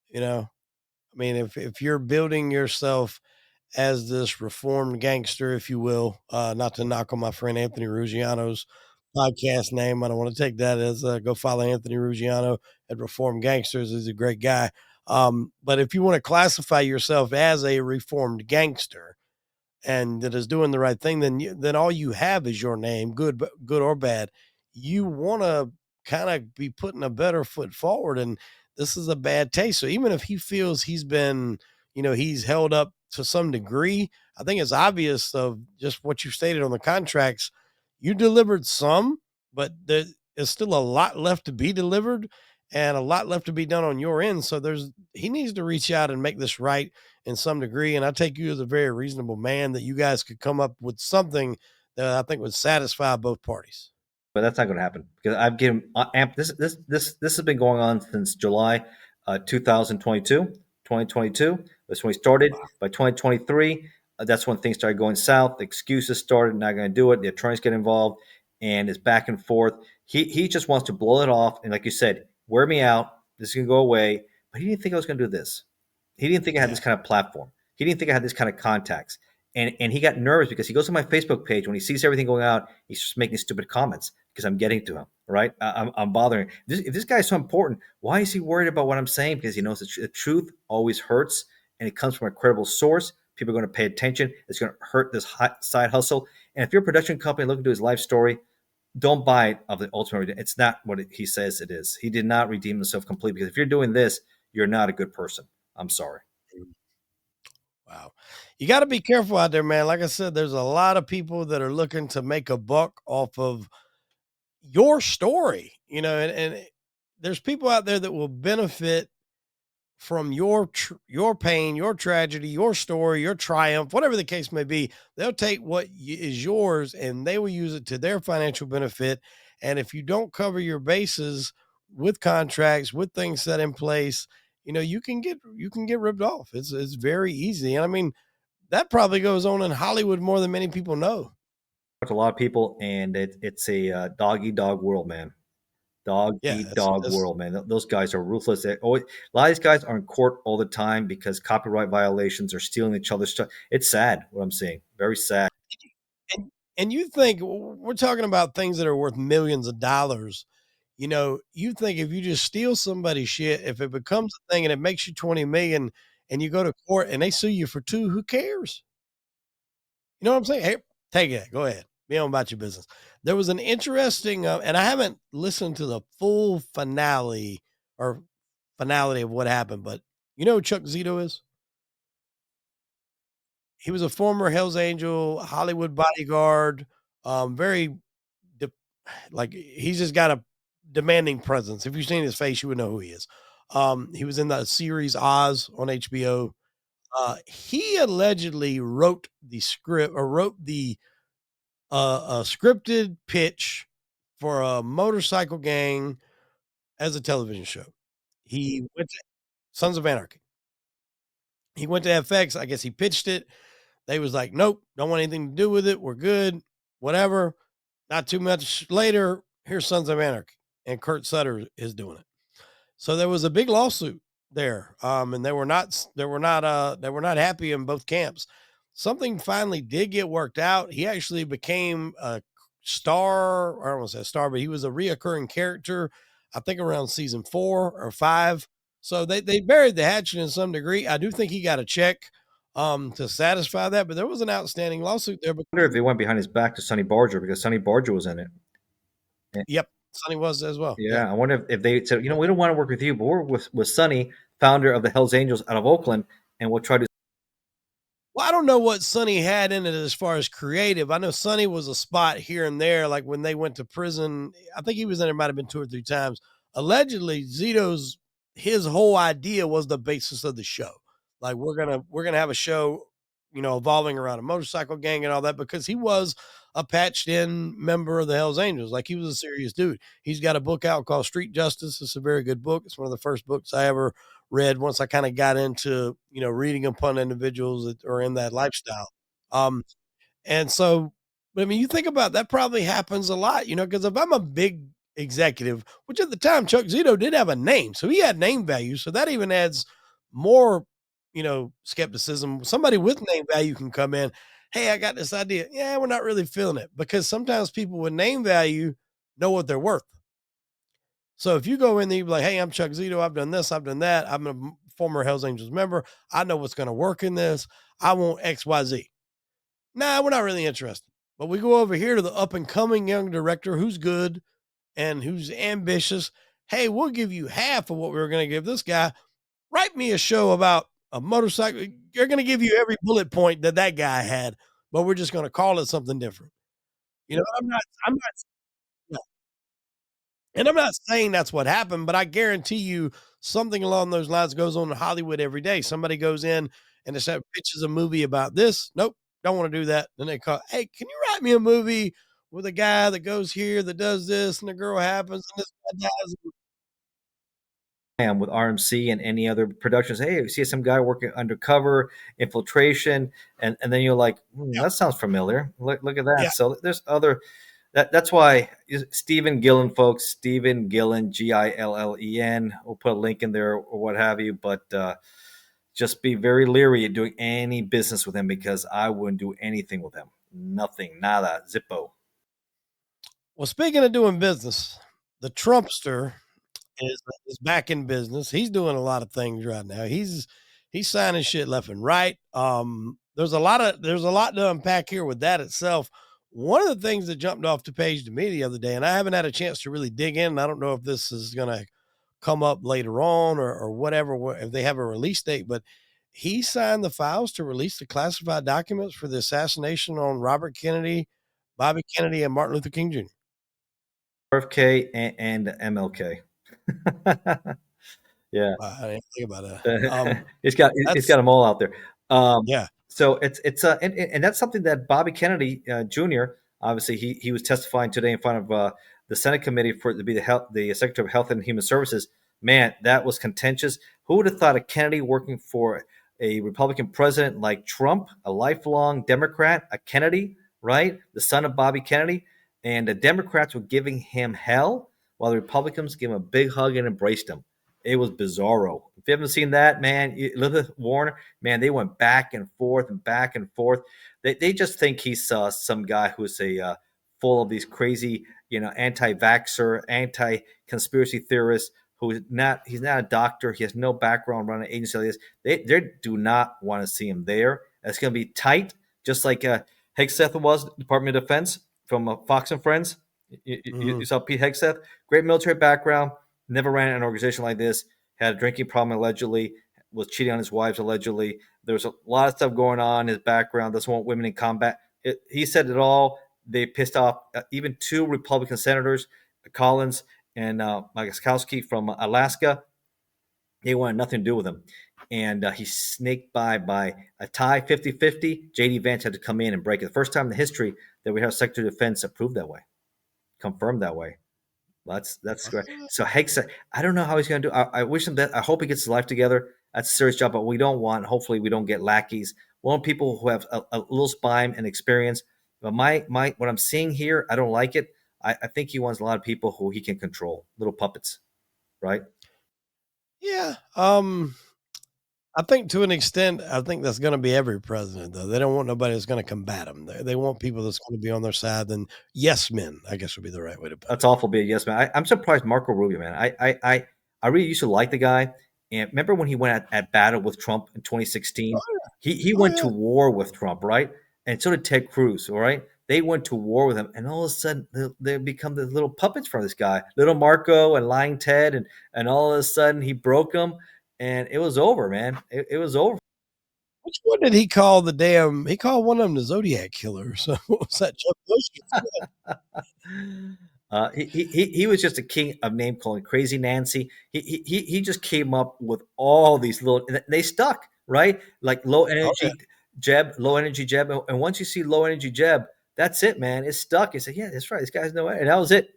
you know? I mean, if you're building yourself as this reformed gangster, if you will, not to knock on my friend Anthony Ruggiano's podcast name. I don't want to take that as go follow Anthony Ruggiano at Reformed Gangsters. He's a great guy. But if you want to classify yourself as a reformed gangster, and that is doing the right thing, then all you have is your name, good or bad. You want to kind of be putting a better foot forward, and this is a bad taste. So even if he feels he's been, he's held up to some degree, I think it's obvious of just what you stated on the contracts. You delivered some, but there is still a lot left to be delivered and a lot left to be done on your end. So he needs to reach out and make this right in some degree. And I take you as a very reasonable man that you guys could come up with something that I think would satisfy both parties. But that's not going to happen, because I've given this has been going on since July 2022. 2022. That's when we started. By 2023, that's when things started going south. The excuses started. Not going to do it. The attorneys get involved, and it's back and forth. He just wants to blow it off, and like you said, wear me out. This is going to go away. But he didn't think I was going to do this. He didn't think I had Yeah. this kind of platform. He didn't think I had this kind of contacts. And he got nervous because he goes to my Facebook page when he sees everything going out. He's just making stupid comments because I'm getting to him, right? I'm bothering. If this guy is so important, why is he worried about what I'm saying? Because he knows the truth always hurts, and it comes from a credible source. People are going to pay attention. It's going to hurt this side hustle. And if you're a production company looking to his life story, don't buy it of the ultimate. It's not what he says it is. He did not redeem himself completely. Because if you're doing this, you're not a good person. I'm sorry. Wow. You got to be careful out there, man. Like I said, there's a lot of people that are looking to make a buck off of your story, and there's people out there that will benefit from your pain, your tragedy, your story, your triumph, whatever the case may be. They'll take what is yours and they will use it to their financial benefit. And if you don't cover your bases with contracts, with things set in place, you can get ripped off. It's very easy. And I mean, that probably goes on in Hollywood more than many people know. To a lot of people, and it's a dog eat dog world, man. Dog Yeah, eat it's, dog it's world, man. Those guys are ruthless. A lot of these guys are in court all the time because copyright violations are stealing each other's stuff. It's sad what I'm seeing. Very sad. and you think we're talking about things that are worth millions of dollars. You think if you just steal somebody's shit, if it becomes a thing and it makes you 20 million and you go to court and they sue you for two, who cares? You know what I'm saying? Hey, take it. Go ahead. Be on about your business. There was an interesting, and I haven't listened to the full finality of what happened, but you know who Chuck Zito is? He was a former Hell's Angel, Hollywood bodyguard, very like he's just got a demanding presence. If you've seen his face, you would know who he is. He was in the series Oz on HBO. He allegedly wrote the script or wrote the a scripted pitch for a motorcycle gang as a television show. He went to Sons of Anarchy. He went to FX. I guess he pitched it. They was like, nope, don't want anything to do with it. We're good. Whatever. Not too much later, here's Sons of Anarchy, and Kurt Sutter is doing it. So there was a big lawsuit there, and they were not happy in both camps. Something finally did get worked out. He actually became a star, or I don't want to say a star, but he was a reoccurring character, I think around season 4 or 5. So they buried the hatchet in some degree. I do think he got a check to satisfy that, but there was an outstanding lawsuit there. I wonder if they went behind his back to Sonny Barger because Sonny Barger was in it. Yep, Sonny was as well. Yeah, I wonder if they said, we don't want to work with you, but we're with Sonny, founder of the Hells Angels out of Oakland, and we'll try to. Well, I don't know what Sonny had in it as far as creative. I know Sonny was a spot here and there, like when they went to prison. I think he was in there, might have been 2 or 3 times. Allegedly, Zito's his whole idea was the basis of the show. Like we're gonna have a show, evolving around a motorcycle gang and all that, because he was a patched in member of the Hells Angels. Like he was a serious dude. He's got a book out called Street Justice. It's a very good book. It's one of the first books I ever read once I kind of got into, reading upon individuals that are in that lifestyle. Um, and so, but I mean, you think about that probably happens a lot, because if I'm a big executive, which at the time Chuck Zito did have a name, so he had name value. So that even adds more, skepticism. Somebody with name value can come in. Hey, I got this idea. Yeah, we're not really feeling it, because sometimes people with name value know what they're worth. So if you go in there, you be like, hey, I'm Chuck Zito. I've done this. I've done that. I'm a former Hells Angels member. I know what's going to work in this. I want XYZ. Nah, we're not really interested. But we go over here to the up and coming young director who's good and who's ambitious. Hey, we'll give you half of what we were going to give this guy. Write me a show about a motorcycle. You're going to give you every bullet point that guy had, but we're just going to call it something different. I'm not, and I'm not saying that's what happened, but I guarantee you something along those lines goes on in Hollywood every day. Somebody goes in and they say, pitches a movie about this. Nope, don't want to do that. Then they call, hey, can you write me a movie with a guy that goes here, that does this, and the girl happens, and this guy dies? With RMC and any other productions. Hey, you see some guy working undercover, infiltration, and then you're like, Yeah, that sounds familiar. Look at that. yeah. So there's other. That's why Stephen Gillen, folks, Stephen Gillen, Gillen. We'll put a link in there or what have you, but just be very leery of doing any business with him because I wouldn't do anything with him. Nothing, nada, zippo. Well, speaking of doing business, the Trumpster is back in business. He's doing a lot of things right now. He's signing shit left and right. There's a lot to unpack here with that itself. One of the things that jumped off the page to me the other day, and I haven't had a chance to really dig in. I don't know if this is going to come up later on or whatever, if they have a release date, but he signed the files to release the classified documents for the assassination on Robert Kennedy, Bobby Kennedy, and Martin Luther King Jr. RFK and MLK. Yeah. I didn't think about that. It's That's got them all out there. yeah, So it's and that's something that Bobby Kennedy Jr. Obviously he was testifying today in front of the Senate committee for to be the Secretary of Health and Human Services. Man, that was contentious. Who would have thought of Kennedy working for a Republican president like Trump, a lifelong Democrat, a Kennedy, right, the son of Bobby Kennedy, and the Democrats were giving him hell while the Republicans gave him a big hug and embraced him. It was bizarro. If you haven't seen that, man, Elizabeth Warren, man, they went back and forth and back and forth. They just think he's some guy who's a full of these crazy, anti-vaxxer, anti-conspiracy theorist who's not. He's not a doctor. He has no background running an agency like this. They do not want to see him there. It's going to be tight, just like Hegseth was, Department of Defense from Fox and Friends. You saw Pete Hegseth, great military background, never ran an organization like this, had a drinking problem allegedly, was cheating on his wives allegedly. There's a lot of stuff going on in his background, doesn't want women in combat. He said it all. They pissed off even two Republican senators, Collins and Murkowski from Alaska. They wanted nothing to do with him. And he snaked by a tie 50-50. J.D. Vance had to come in and break it. The first time in the history that we have Secretary of Defense approved that way, confirmed that way. Well, that's great. So Hicks, I don't know how he's going to do. I wish him that. I hope he gets his life together. That's a serious job, but we don't want. Hopefully, we don't get lackeys. We want people who have a little spine and experience. But my what I'm seeing here, I don't like it. I think he wants a lot of people who he can control, little puppets, right? Yeah. I think to an extent, I think that's going to be every president, though. They don't want nobody that's going to combat them. They want people that's going to be on their side. And yes men, I guess would be the right way to put it. That's awful. Be a yes man. I'm surprised Marco Rubio, man. I really used to like the guy. And remember when he went at battle with Trump in 2016? Oh, He oh went yeah. to war with Trump, right? And so did Ted Cruz, all right? They went to war with him, and all of a sudden they become the little puppets for this guy, little Marco and lying Ted, and all of a sudden he broke them, and it was over, man. It was over. Which one did he call the damn? He called one of them the Zodiac killer. So what was that? Jeb Bush? He was just a king of name calling, crazy Nancy. He just came up with all these little. They stuck, right, like low Oh yeah. energy Jeb, low energy Jeb, and once you see low energy Jeb, that's it, man. It's stuck. You say, yeah, that's right. This guy's no way, and that was it.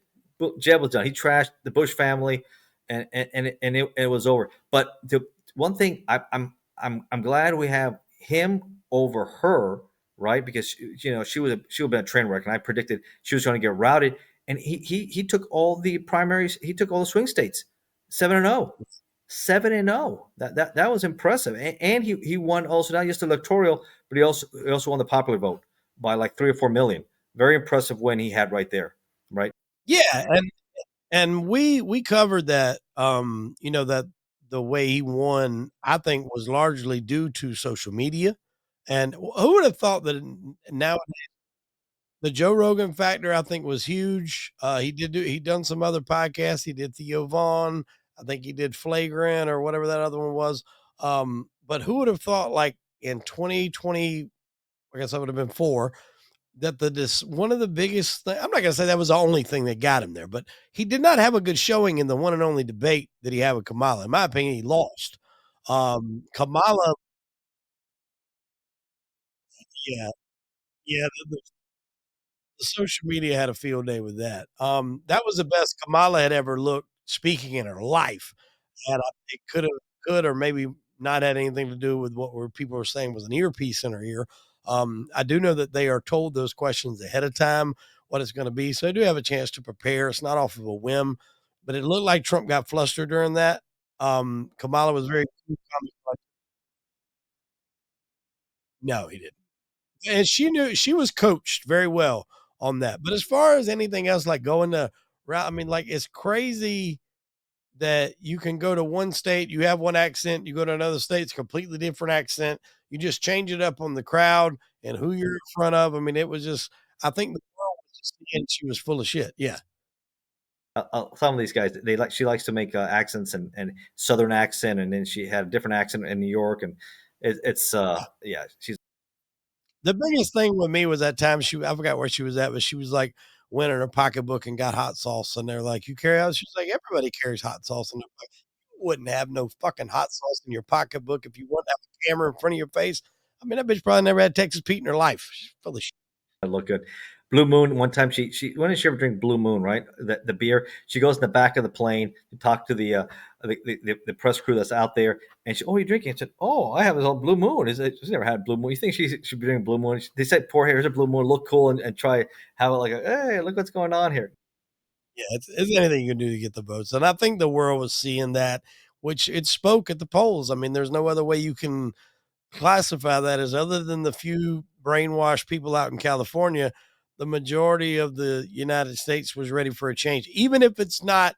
Jeb was done. He trashed the Bush family, and it was over. But the one thing I'm glad we have him over her, right? Because she would have been a train wreck, and I predicted she was going to get routed. And he took all the primaries. He took all the swing states, 7-0, 7-0. That was impressive. And he won also not just electoral, but he also won the popular vote by like 3 or 4 million. Very impressive win he had right there, right? Yeah, and we covered that. That the way he won, I think, was largely due to social media. And who would have thought that now the Joe Rogan factor, I think, was huge. He done some other podcasts. He did Theo Vaughn. I think he did Flagrant or whatever that other one was. But who would have thought, like in 2020, I guess that would have been four, that this one of the biggest I'm not gonna say that was the only thing that got him there, but he did not have a good showing in the one and only debate that he had with Kamala. In my opinion, he lost. Kamala, yeah, yeah, the social media had a field day with that. That was the best Kamala had ever looked speaking in her life, and it could or maybe not had anything to do with what people were saying was an earpiece in her ear. I do know that they are told those questions ahead of time, what it's going to be, so they do have a chance to prepare. It's not off of a whim, but it looked like Trump got flustered during that. Kamala was very cool, calm, and collected. No, he didn't. And she knew she was coached very well on that. But as far as anything else, like going to route, I mean, like it's crazy that you can go to one state, you have one accent, you go to another state, it's completely different accent. You just change it up on the crowd and who you're in front of. I mean, it was just, I think the world was just seeing she was full of shit. Yeah. Some of these guys, she likes to make accents and southern accent, and then she had a different accent in New York, and it's yeah, she's The biggest thing with me was that time I forgot where she was at, but she was like went in her pocketbook and got hot sauce. And they're like, "You carry out?" She's like, "Everybody carries hot sauce." And they're like, "You wouldn't have no fucking hot sauce in your pocketbook if you wouldn't have a camera in front of your face." I mean, that bitch probably never had Texas Pete in her life. She's full of shit. look good. Blue Moon. One time, when did she ever drink Blue Moon? Right, the beer. She goes in the back of the plane to talk to the press crew that's out there, and she, oh, you drinking? I said, oh, I have this old Blue Moon. She's never had Blue Moon. You think she should be drinking Blue Moon? They said, poor hair, here's a Blue Moon. Look cool and try have it like, hey, look what's going on here. Yeah, it's anything you can do to get the votes. And I think the world was seeing that, which it spoke at the polls. I mean, there's no other way you can classify that as other than the few brainwashed people out in California, the majority of the United States was ready for a change, even if it's not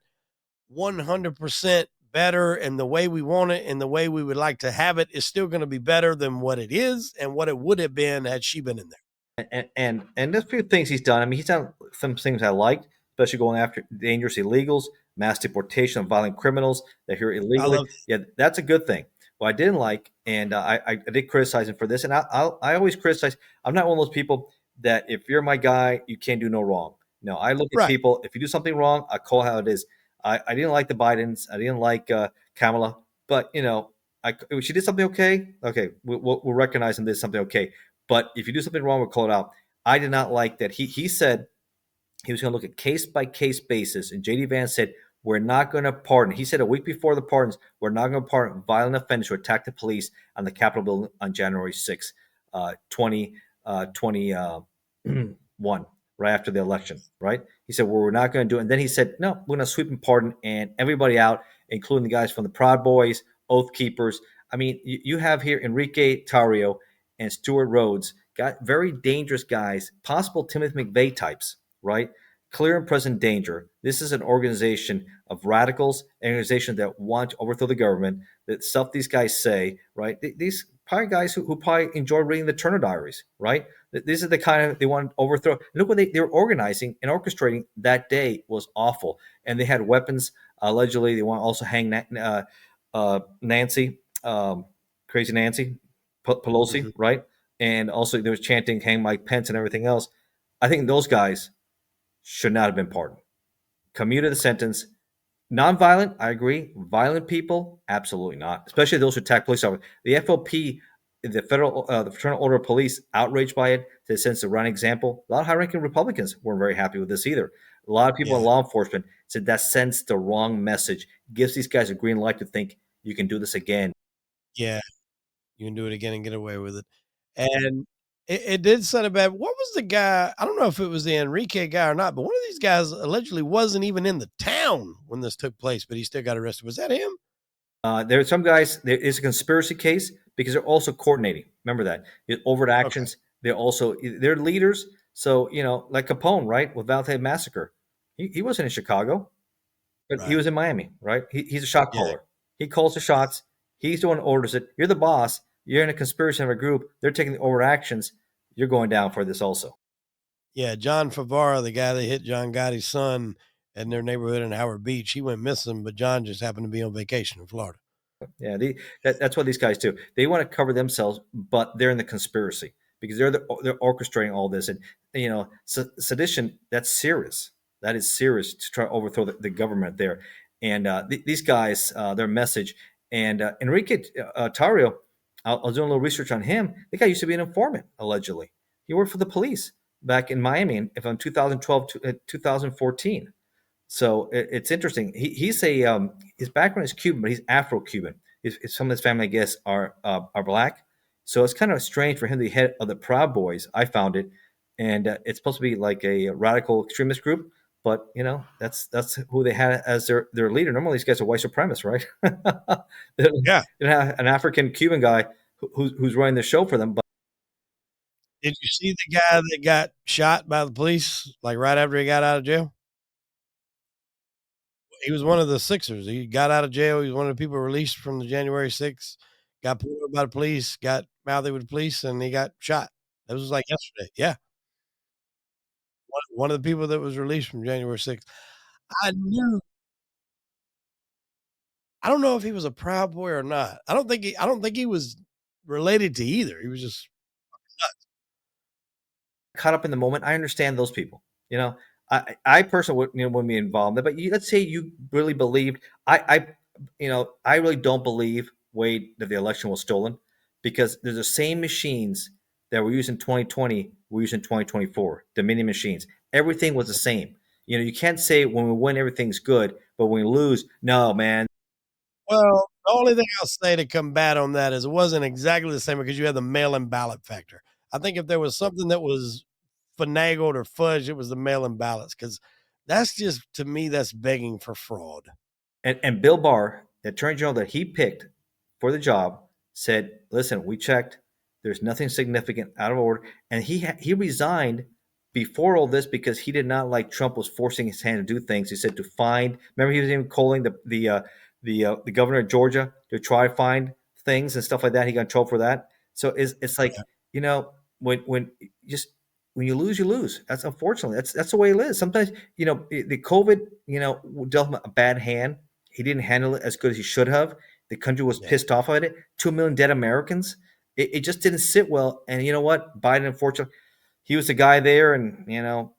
100% better and the way we want it and the way we would like to have it is still going to be better than what it is and what it would have been had she been in there. And there's a few things he's done. I mean, he's done some things I liked, especially going after dangerous illegals, mass deportation of violent criminals that are here I illegally. love Yeah, that's a good thing. What I didn't like, and I did criticize him for this, and I always criticize. I'm not one of those people. that if you're my guy, you can't do no wrong. No, I look at Right. people. If you do something wrong, I call how it is. I didn't like the Bidens. I didn't like Kamala, but if she did something okay, okay, we'll recognize and did something okay. But if you do something wrong, we'll call it out. I did not like that. He said he was going to look at case by case basis, and JD Vance said we're not going to pardon. He said a week before the pardons, we're not going to pardon violent offenders who attacked the police on the Capitol building on January 6th, 2021, right after the election, right? He said, well, we're not going to do it. And then he said, no, we're going to sweep and pardon and everybody out, including the guys from the Proud Boys, Oath Keepers. I mean, you have here Enrique Tarrio and Stuart Rhodes, got very dangerous guys, possible Timothy McVeigh types, right? Clear and present danger. This is an organization of radicals, an organization that want to overthrow the government, that stuff these guys say, right? These probably guys who probably enjoy reading the Turner Diaries, right? These are the kind of they want to overthrow. And look what they were organizing and orchestrating that day was awful. And they had weapons. Allegedly, they want to also hang Nancy, crazy Nancy Pelosi, Hmm. right? And also there was chanting "Hang Mike Pence" and everything else. I think those guys should not have been pardoned. Commuted the sentence. Nonviolent, I agree. Violent people, absolutely not. Especially those who attack police officers. The FOP, the Fraternal Order of Police, outraged by it. They sense the right example. A lot of high-ranking Republicans weren't very happy with this either. A lot of people in Yeah. law enforcement said that sends the wrong message. Gives these guys a green light to think you can do this again. Yeah. You can do it again and get away with it. And it did send a bad. What was the guy? I don't know if it was the Enrique guy or not, but one of these guys allegedly wasn't even in the town when this took place, but he still got arrested. Was that him? There are some guys. There is a conspiracy case because they're also coordinating. Remember that overt Okay. actions. They're leaders. So like Capone, right, with Valentine Massacre. He wasn't in Chicago, but he Right. was in Miami, right? He's a shot Yeah. caller. He calls the shots. He's the one who orders it. You're the boss. You're in a conspiracy of a group. They're taking the overt actions. You're going down for this also. Yeah. John Favara, the guy that hit John Gotti's son in their neighborhood in Howard Beach, he went missing, but John just happened to be on vacation in Florida. Yeah, that's what these guys do. They want to cover themselves, but they're in the conspiracy because they're orchestrating all this. And sedition, that's serious. That is serious to try to overthrow the government there. And these guys, their message. And Enrique Tarrio, I was doing a little research on him. The guy used to be an informant, allegedly. He worked for the police back in Miami from 2012 to 2014. So it's interesting. He's his background is Cuban, but he's Afro-Cuban. Some of his family, I guess, are black. So it's kind of strange for him to be head of the Proud Boys. I found it, and it's supposed to be like a radical extremist group. But that's who they had as their leader. Normally, these guys are white supremacists, right? they Yeah. don't have an African Cuban guy who's running the show for them. But Did you see the guy that got shot by the police, like, right after he got out of jail? He was one of the Sixers. He got out of jail. He was one of the people released from the January 6th, got pulled over by the police, got mouthy with the police, and he got shot. That was, like, yesterday. Yeah. One of the people that was released from January 6th. I knew I don't know if he was a Proud Boy or not. I don't think he was related to either. He was just caught up in the moment. I understand those people. You know, I personally wouldn't be involved. But let's say you really believed. I really don't believe Wade that the election was stolen because they're the same machines that were used in 2020 were used in 2024. Dominion machines. Everything was the same. You can't say when we win everything's good, but when we lose, no, man. well, the only thing I'll say to combat on that is it wasn't exactly the same because you had the mail-in ballot factor. I think if there was something that was finagled or fudged, it was the mail-in ballots because that's just to me, that's begging for fraud. And Bill Barr, the attorney general that he picked for the job, said, "Listen, we checked. There's nothing significant out of order." And he resigned before all this because he did not like Trump was forcing his hand to do things. He said to find. Remember, he was even calling the governor of Georgia to try to find things and stuff like that. He got in trouble for that. So it's like Yeah. when just when you lose, you lose. That's unfortunately that's the way it is. Sometimes the COVID dealt him a bad hand. He didn't handle it as good as he should have. The country was Yeah. pissed off at it. 2 million dead Americans. It just didn't sit well. And you know what? Biden, unfortunately, he was the guy there, and and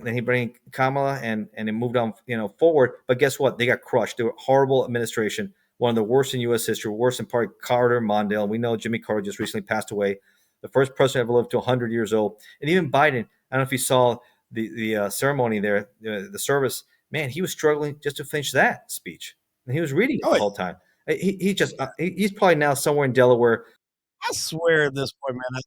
then he brought in Kamala, and it moved on, forward. But guess what? They got crushed. They were horrible administration, one of the worst in U.S. history, worse than probably Carter, Mondale. We know Jimmy Carter just recently passed away, the first president ever lived to 100 years old, and even Biden. I don't know if you saw the ceremony there, the service. Man, he was struggling just to finish that speech, and he was reading it Oh, the yeah. whole time. He's probably now somewhere in Delaware. I swear at this point, man,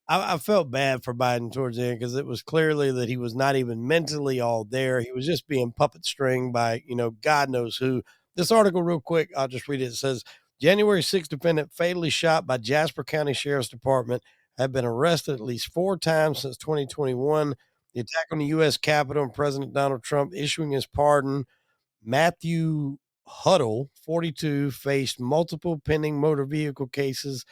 I felt bad for Biden towards the end because it was clearly that he was not even mentally all there. He was just being puppet string by, God knows who. This article, real quick, I'll just read it. It says January 6th defendant fatally shot by Jasper County Sheriff's Department have been arrested at least 4 times since 2021. The attack on the U.S. Capitol and President Donald Trump issuing his pardon. Matthew Huddle, 42, faced multiple pending motor vehicle cases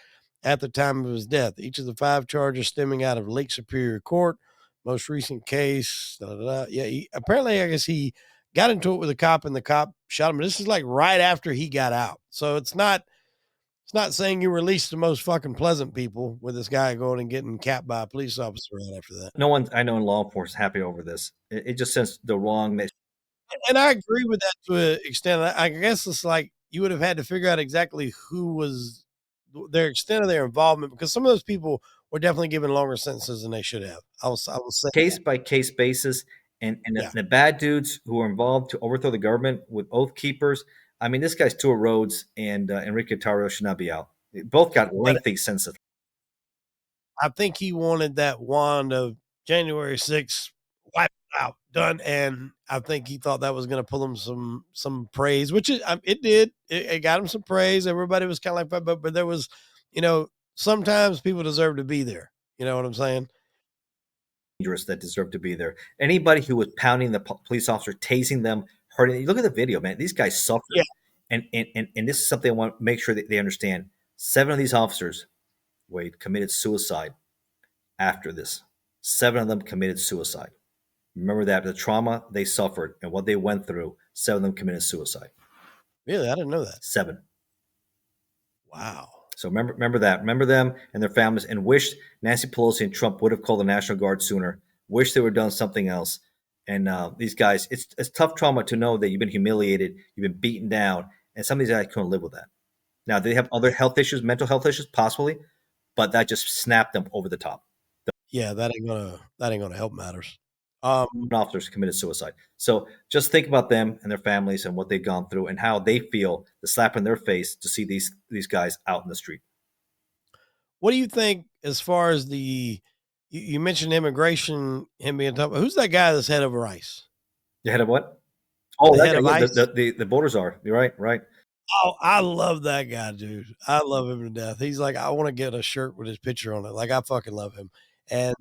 at the time of his death. Each of the 5 charges stemming out of Lake Superior Court. Most recent case, yeah, apparently, I guess he got into it with a cop, and the cop shot him. This is like right after he got out, so it's not saying you release the most fucking pleasant people with this guy going and getting capped by a police officer right after that. No one I know in law enforcement is happy over this. It just sends the wrong message. And I agree with that to an extent. I guess it's like you would have had to figure out exactly who was their extent of their involvement, because some of those people were definitely given longer sentences than they should have. I will say Case that. by case basis, and Yeah. the bad dudes who are involved to overthrow the government with oath keepers. I mean, this guy's Stuart Rhodes and Enrique Tarrio should not be out. They both got But lengthy sentences. I think he wanted that wand of January 6th wiped out, done, and I think he thought that was going to pull him some praise, which it did. It got him some praise. Everybody was kind of like, but there was, sometimes people deserve to be there. You know what I'm saying? Dangerous that deserve to be there. Anybody who was pounding the police officer, tasing them, hurting. You look at the video, man. These guys suffered, Yeah. and this is something I want to make sure that they understand. 7 of these officers, Wade, committed suicide after this. 7 of them committed suicide. Remember that the trauma they suffered and what they went through. 7 of them committed suicide. Really, I didn't know that. 7. Wow. So remember that. Remember them and their families, and wish Nancy Pelosi and Trump would have called the National Guard sooner. Wish they would have done something else. And these guys, it's tough trauma to know that you've been humiliated, you've been beaten down, and some of these guys couldn't live with that. Now, they have other health issues, mental health issues, possibly, but that just snapped them over the top. Yeah, that ain't gonna help matters. Um, Officers committed suicide. So just think about them and their families and what they've gone through and how they feel the slap in their face to see these guys out in the street. what do you think as far as you mentioned immigration, him being tough? Who's that guy that's head over ICE? You head of what? Oh, The that head guy. of Yeah, ICE? the borders are. You're right. Right. Oh, I love that guy, dude. I love him to death. He's like, I want to get a shirt with his picture on it. Like, I fucking love him. And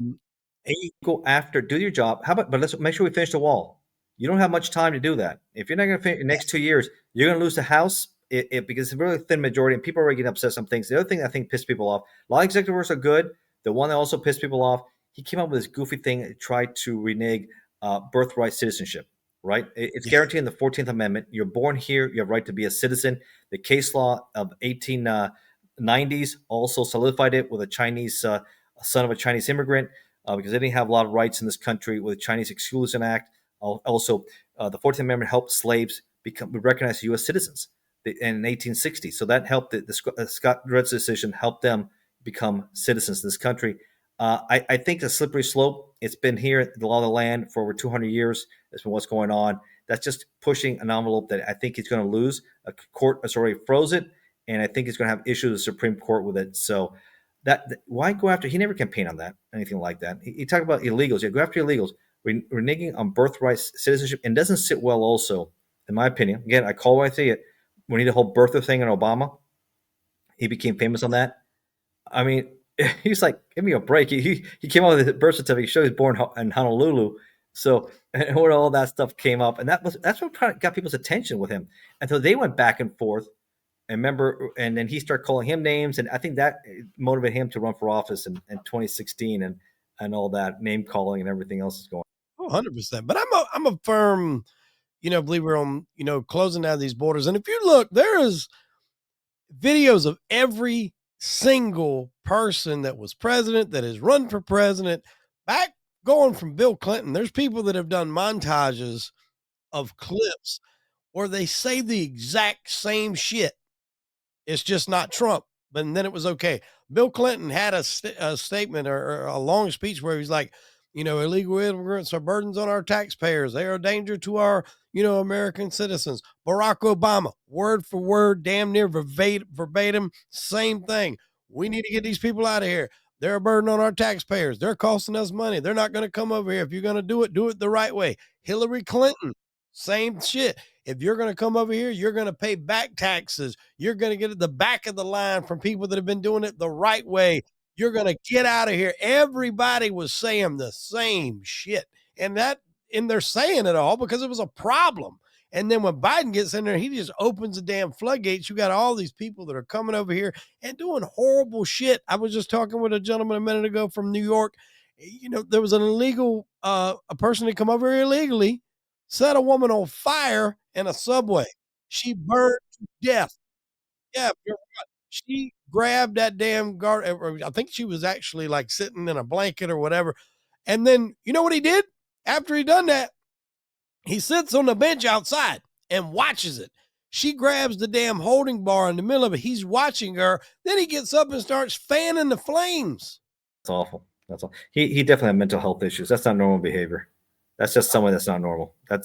he, Go after, do your job. How about, but let's make sure we finish the wall. You don't have much time to do that. If you're not going to finish the next 2 years, you're going to lose the House because it's a really thin majority and people are already getting upset at some things. The other thing that I think pissed people off, a lot of executive orders are good. The one that also pissed people off, he came up with this goofy thing that tried to renege birthright citizenship, right? It's yeah, guaranteed in the 14th Amendment. You're born here, you have right to be a citizen. The case law of 1890s also solidified it with a Chinese son of a Chinese immigrant because they didn't have a lot of rights in this country with the Chinese Exclusion Act. Also, the 14th Amendment helped slaves become recognized U.S. citizens in 1860. So that helped the Scott Drett's decision helped them become citizens of this country. I think the slippery slope. It's been here, the law of the land, for over 200 years. That's been what's going on. That's just pushing an envelope that I think he's going to lose. A court has already froze it, and I think he's going to have issues with the Supreme Court with it. So why go after? He never campaigned on that, anything like that. He talked about illegals. Yeah, go after illegals. Reneging on birthright citizenship, and doesn't sit well. Also, in my opinion, again, I call when I see it. When he did the whole birther thing in Obama, he became famous on that. I mean, he's like, give me a break. He came out with his birth certificate. He showed he was born in Honolulu. So and when all that stuff came up, and that's what got people's attention with him. And so they went back and forth. And remember, and then he started calling him names, and I think that motivated him to run for office in 2016 and all that name calling and everything else is going. 100%. But I'm a firm, believer on, closing down these borders. And if you look, there is videos of every single person that was president, that has run for president, back going from Bill Clinton. There's people that have done montages of clips where they say the exact same shit. It's just not Trump. But then it was okay. Bill Clinton had a statement or a long speech where he's like, illegal immigrants are burdens on our taxpayers. They are a danger to our, American citizens. Barack Obama, word for word, damn near verbatim, same thing. We need to get these people out of here. They're a burden on our taxpayers. They're costing us money. They're not going to come over here. If you're going to do it the right way. Hillary Clinton, same shit. If you're going to come over here, you're going to pay back taxes. You're going to get at the back of the line from people that have been doing it the right way. You're going to get out of here. Everybody was saying the same shit. And they're saying it all because it was a problem. And then when Biden gets in there, he just opens the damn floodgates. You got all these people that are coming over here and doing horrible shit. I was just talking with a gentleman a minute ago from New York. There was an illegal, a person that come over here illegally, set a woman on fire in a subway. She burned to death. Yeah, you're right. She grabbed that damn guard. I think she was actually like sitting in a blanket or whatever. And then you know what he did? After he done that, he sits on the bench outside and watches it. She grabs the damn holding bar in the middle of it. He's watching her. Then he gets up and starts fanning the flames. That's awful. That's all. He definitely had mental health issues. That's not normal behavior. That's just someone that's not normal. And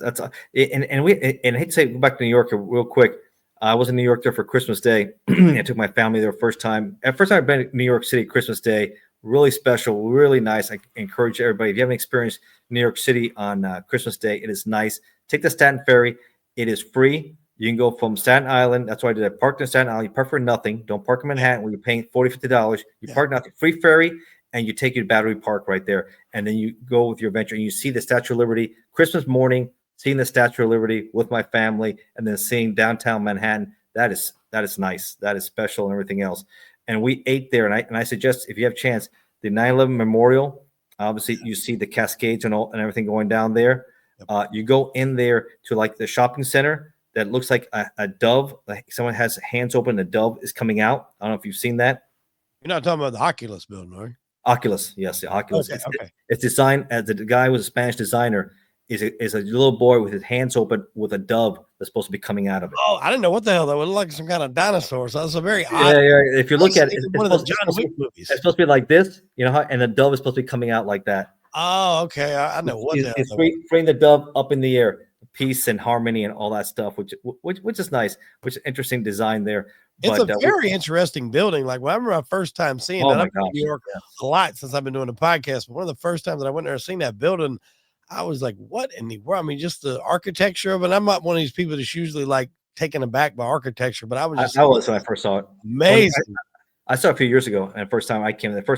I hate to say, go back to New York real quick. I was in New York there for Christmas Day. I took my family there first time. First time I've been to New York City Christmas Day. Really special, really nice. I encourage everybody, if you haven't experienced New York City on Christmas Day, it is nice. Take the Staten Ferry. It is free. You can go from Staten Island. That's why I did. I parked in Staten Island. You park for nothing. Don't park in Manhattan where you're paying $40, $50. You park nothing. Free ferry, and you take you to Battery Park right there. And then you go with your adventure, and you see the Statue of Liberty Christmas morning, seeing the Statue of Liberty with my family, and then seeing downtown Manhattan. That is nice. That is special and everything else. And we ate there, and I suggest if you have a chance, the 9/11 Memorial. Obviously, you see the Cascades and everything going down there. You go in there to like the shopping center that looks like a dove. Like someone has hands open, a dove is coming out. I don't know if you've seen that. You're not talking about the Oculus building, are you? Oculus, yes, the Oculus. Okay. It's designed as the guy was a Spanish designer. Is a little boy with his hands open with a dove that's supposed to be coming out of it. Oh, I didn't know what the hell that would look like, some kind of dinosaur. So that's a very odd. Yeah. If you look at it, it's one of the John Wick movies. It's supposed to be like this, and the dove is supposed to be coming out like that. Oh, okay. I know what the hell. It's freeing the dove up in the air, peace and harmony and all that stuff, which is nice, which is interesting design there. It's a very interesting building. Like, I remember my first time seeing that. I've been in New York a lot since I've been doing the podcast. But one of the first times that I went there and seen that building, I was like, what in the world? I mean, just the architecture of it. I'm not one of these people that's usually like taken aback by architecture, but I was just. I was when I first saw it. Amazing. I saw it a few years ago, and the first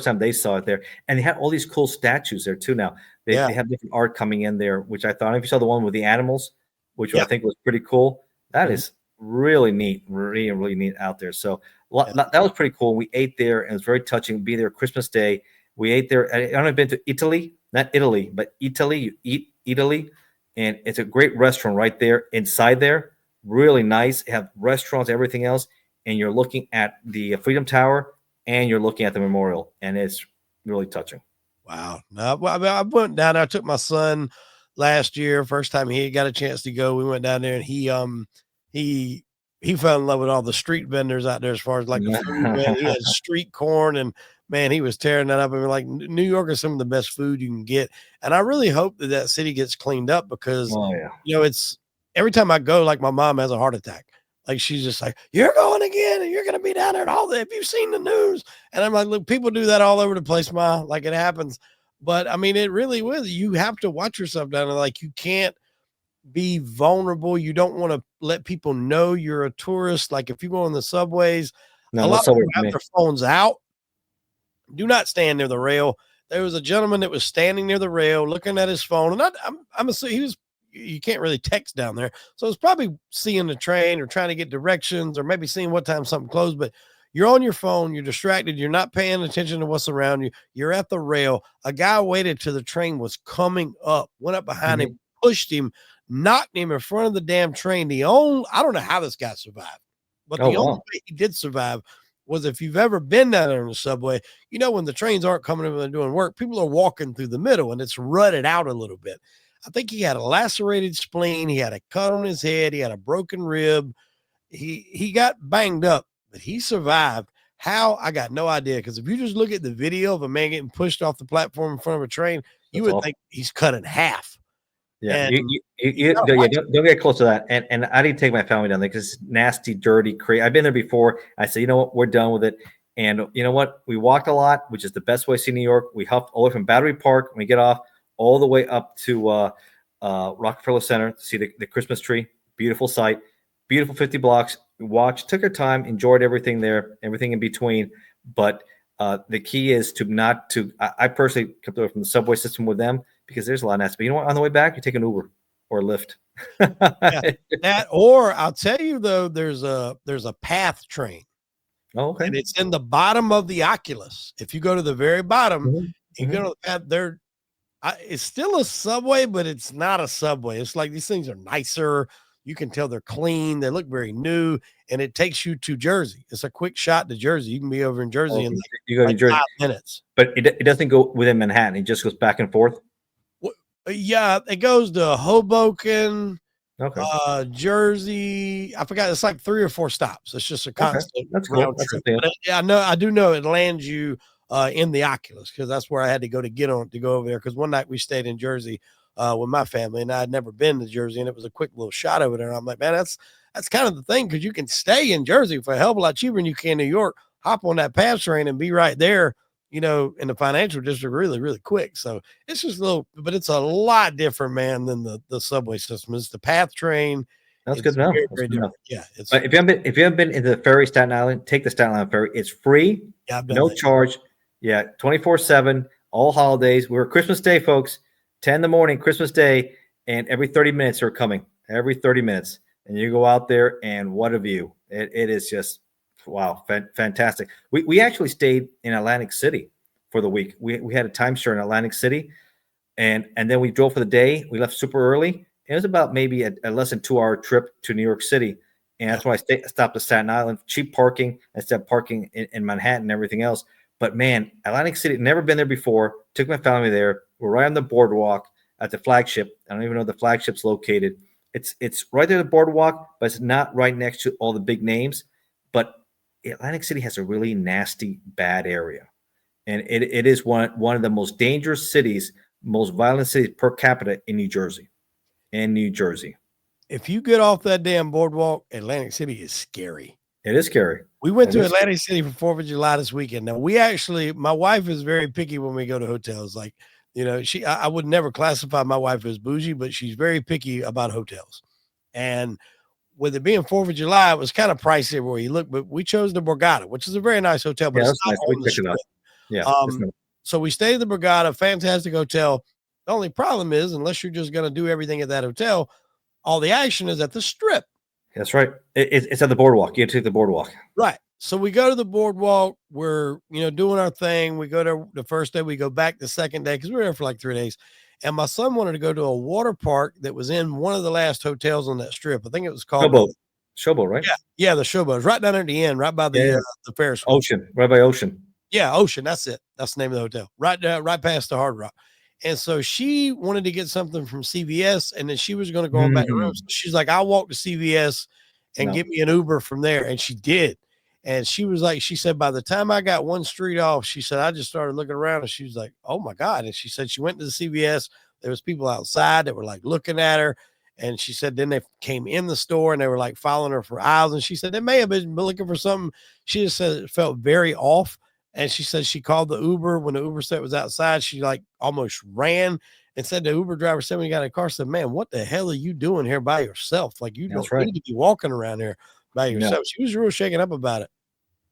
time they saw it there, and they had all these cool statues there too. Now they have different art coming in there, which I thought. If you saw the one with the animals, which I think was pretty cool, that is really neat, really, really neat out there. So that was pretty cool. We ate there, and it was very touching. Be there Christmas Day. We ate there. I don't have been to Italy, not Italy, but Italy. You eat Italy, and it's a great restaurant right there inside there. Really nice. They have restaurants, everything else. And you're looking at the Freedom Tower and you're looking at the memorial, and it's really touching. Wow. No, I went down there. I took my son last year, first time he got a chance to go. We went down there, and he fell in love with all the street vendors out there as far as like the food. Man, he had street corn, and man, he was tearing that up. And we're like, New York is some of the best food you can get. And I really hope that city gets cleaned up because, it's every time I go, like my mom has a heart attack. Like, she's just like, you're going again, and you're going to be down there and all that. Have you seen the news? And I'm like, look, people do that all over the place, Ma. Like, it happens. But I mean, it really will. You have to watch yourself down there. Like, you can't be vulnerable. You don't want to let people know you're a tourist. Like, if you go on the subways, a lot of people have their phones out. Do not stand near the rail. There was a gentleman that was standing near the rail looking at his phone. And I'm assuming he was. You can't really text down there. So it's probably seeing the train or trying to get directions or maybe seeing what time something closed, but you're on your phone, you're distracted, you're not paying attention to what's around you. You're at the rail. A guy waited till the train was coming up, went up behind him, pushed him, knocked him in front of the damn train. I don't know how this guy survived, but the only way he did survive was if you've ever been down there in the subway, you know, when the trains aren't coming in and doing work, people are walking through the middle and it's rutted out a little bit. I think he had a lacerated spleen. He had a cut on his head. He had a broken rib. He got banged up, but he survived. How? I got no idea. Because if you just look at the video of a man getting pushed off the platform in front of a train, you That's would awful. think he's cut in half. Yeah, And don't get close to that. And I didn't take my family down there because it's nasty, dirty, crazy. I've been there before. I said, you know what, we're done with it. And you know what? We walked a lot, which is the best way to see New York. We huffed all the way from Battery Park when we get off, all the way up to Rockefeller Center to see the Christmas tree. Beautiful sight, beautiful 50 blocks. We watched, took our time, enjoyed everything there, everything in between. But the key is to not to. I personally kept away from the subway system with them because there's a lot of nasty. But you know what? On the way back, you take an Uber or a Lyft. yeah, that, or I'll tell you though, there's a path train. Oh, okay. And it's in the bottom of the Oculus. If you go to the very bottom, Mm-hmm. you go to the path there. It's still a subway, but it's not a subway. It's like these things are nicer. You can tell they're clean. They look very new, and it takes you to Jersey. It's a quick shot to Jersey. You can be over in Jersey in You go to like Jersey, 5 minutes. but it doesn't go within Manhattan. It just goes back and forth. Yeah, it goes to Hoboken, Okay, Jersey. I forgot. It's like 3 or 4 stops. It's just a constant that's cool. round That's trip. something. But I do know it lands you in the Oculus because that's where I had to go to get on to go over there. Because one night we stayed in Jersey with my family, and I had never been to Jersey, and it was a quick little shot over there. And I'm like, man, that's kind of the thing because you can stay in Jersey for a hell of a lot cheaper than you can in New York. Hop on that pass train and be right there, you know, in the financial district really, really quick. So it's just a little, but it's a lot different, man, than the subway system. It's the path train. That's It's good enough. very, That's very good enough. different. Yeah, it's But if you haven't been into the ferry Staten Island, take the Staten Island ferry. It's free, yeah, I've done no that. charge. Yeah, 24/7, all holidays. We're Christmas Day, folks. 10 in the morning, Christmas Day, and every 30 minutes are coming. Every 30 minutes, and you go out there, and what a view! It is just wow, fantastic. We actually stayed in Atlantic City for the week. We had a timeshare in Atlantic City, and then we drove for the day. We left super early. It was about maybe a less than 2 hour trip to New York City, and that's why I stopped at Staten Island. Cheap parking instead of parking in Manhattan and everything else. But man, Atlantic City, never been there before. Took my family there. We're right on the boardwalk at the flagship. I don't even know where the flagship's located. It's right there at the boardwalk, but it's not right next to all the big names. But Atlantic City has a really nasty, bad area. And it is one of the most dangerous cities, most violent cities per capita in New Jersey. If you get off that damn boardwalk, Atlantic City is scary. It is scary. We went to Atlantic City for 4th of July this weekend. Now my wife is very picky when we go to hotels. Like, you know, I would never classify my wife as bougie, but she's very picky about hotels. And with it being 4th of July, it was kind of pricey everywhere you look, but we chose the Borgata, which is a very nice hotel, but Yeah, it's that's not nice. on We the checked it out. strip. Yeah. So we stayed at the Borgata, fantastic hotel. The only problem is, unless you're just going to do everything at that hotel, all the action is at the strip. That's right. It's at the boardwalk. You have to take the boardwalk. Right. So we go to the boardwalk. We're, you know, doing our thing. We go to the first day. We go back the second day because we were there for like 3 days. And my son wanted to go to a water park that was in one of the last hotels on that strip. I think it was called Showboat, right? Yeah, the Showboat. Right down at the end, right by the Ferris wheel. Ocean, right by Ocean. Yeah, Ocean. That's it. That's the name of the hotel. Right past the Hard Rock. And so she wanted to get something from CVS, and then she was going to go on back to the room. So she's like, I'll walk to CVS and get me an Uber from there. And she did. And she was like, she said, by the time I got one street off, she said, I just started looking around and she was like, oh my God. And she said, she went to the CVS. There was people outside that were like looking at her. And she said, then they came in the store and they were like following her for aisles. And she said, they may have been looking for something. She just said it felt very off. And she said she called the Uber when the Uber set was outside. She like almost ran and said the Uber driver said when he got in the car, said, man, what the hell are you doing here by yourself? Like you don't need to be walking around here by yourself. No. She was real shaken up about it.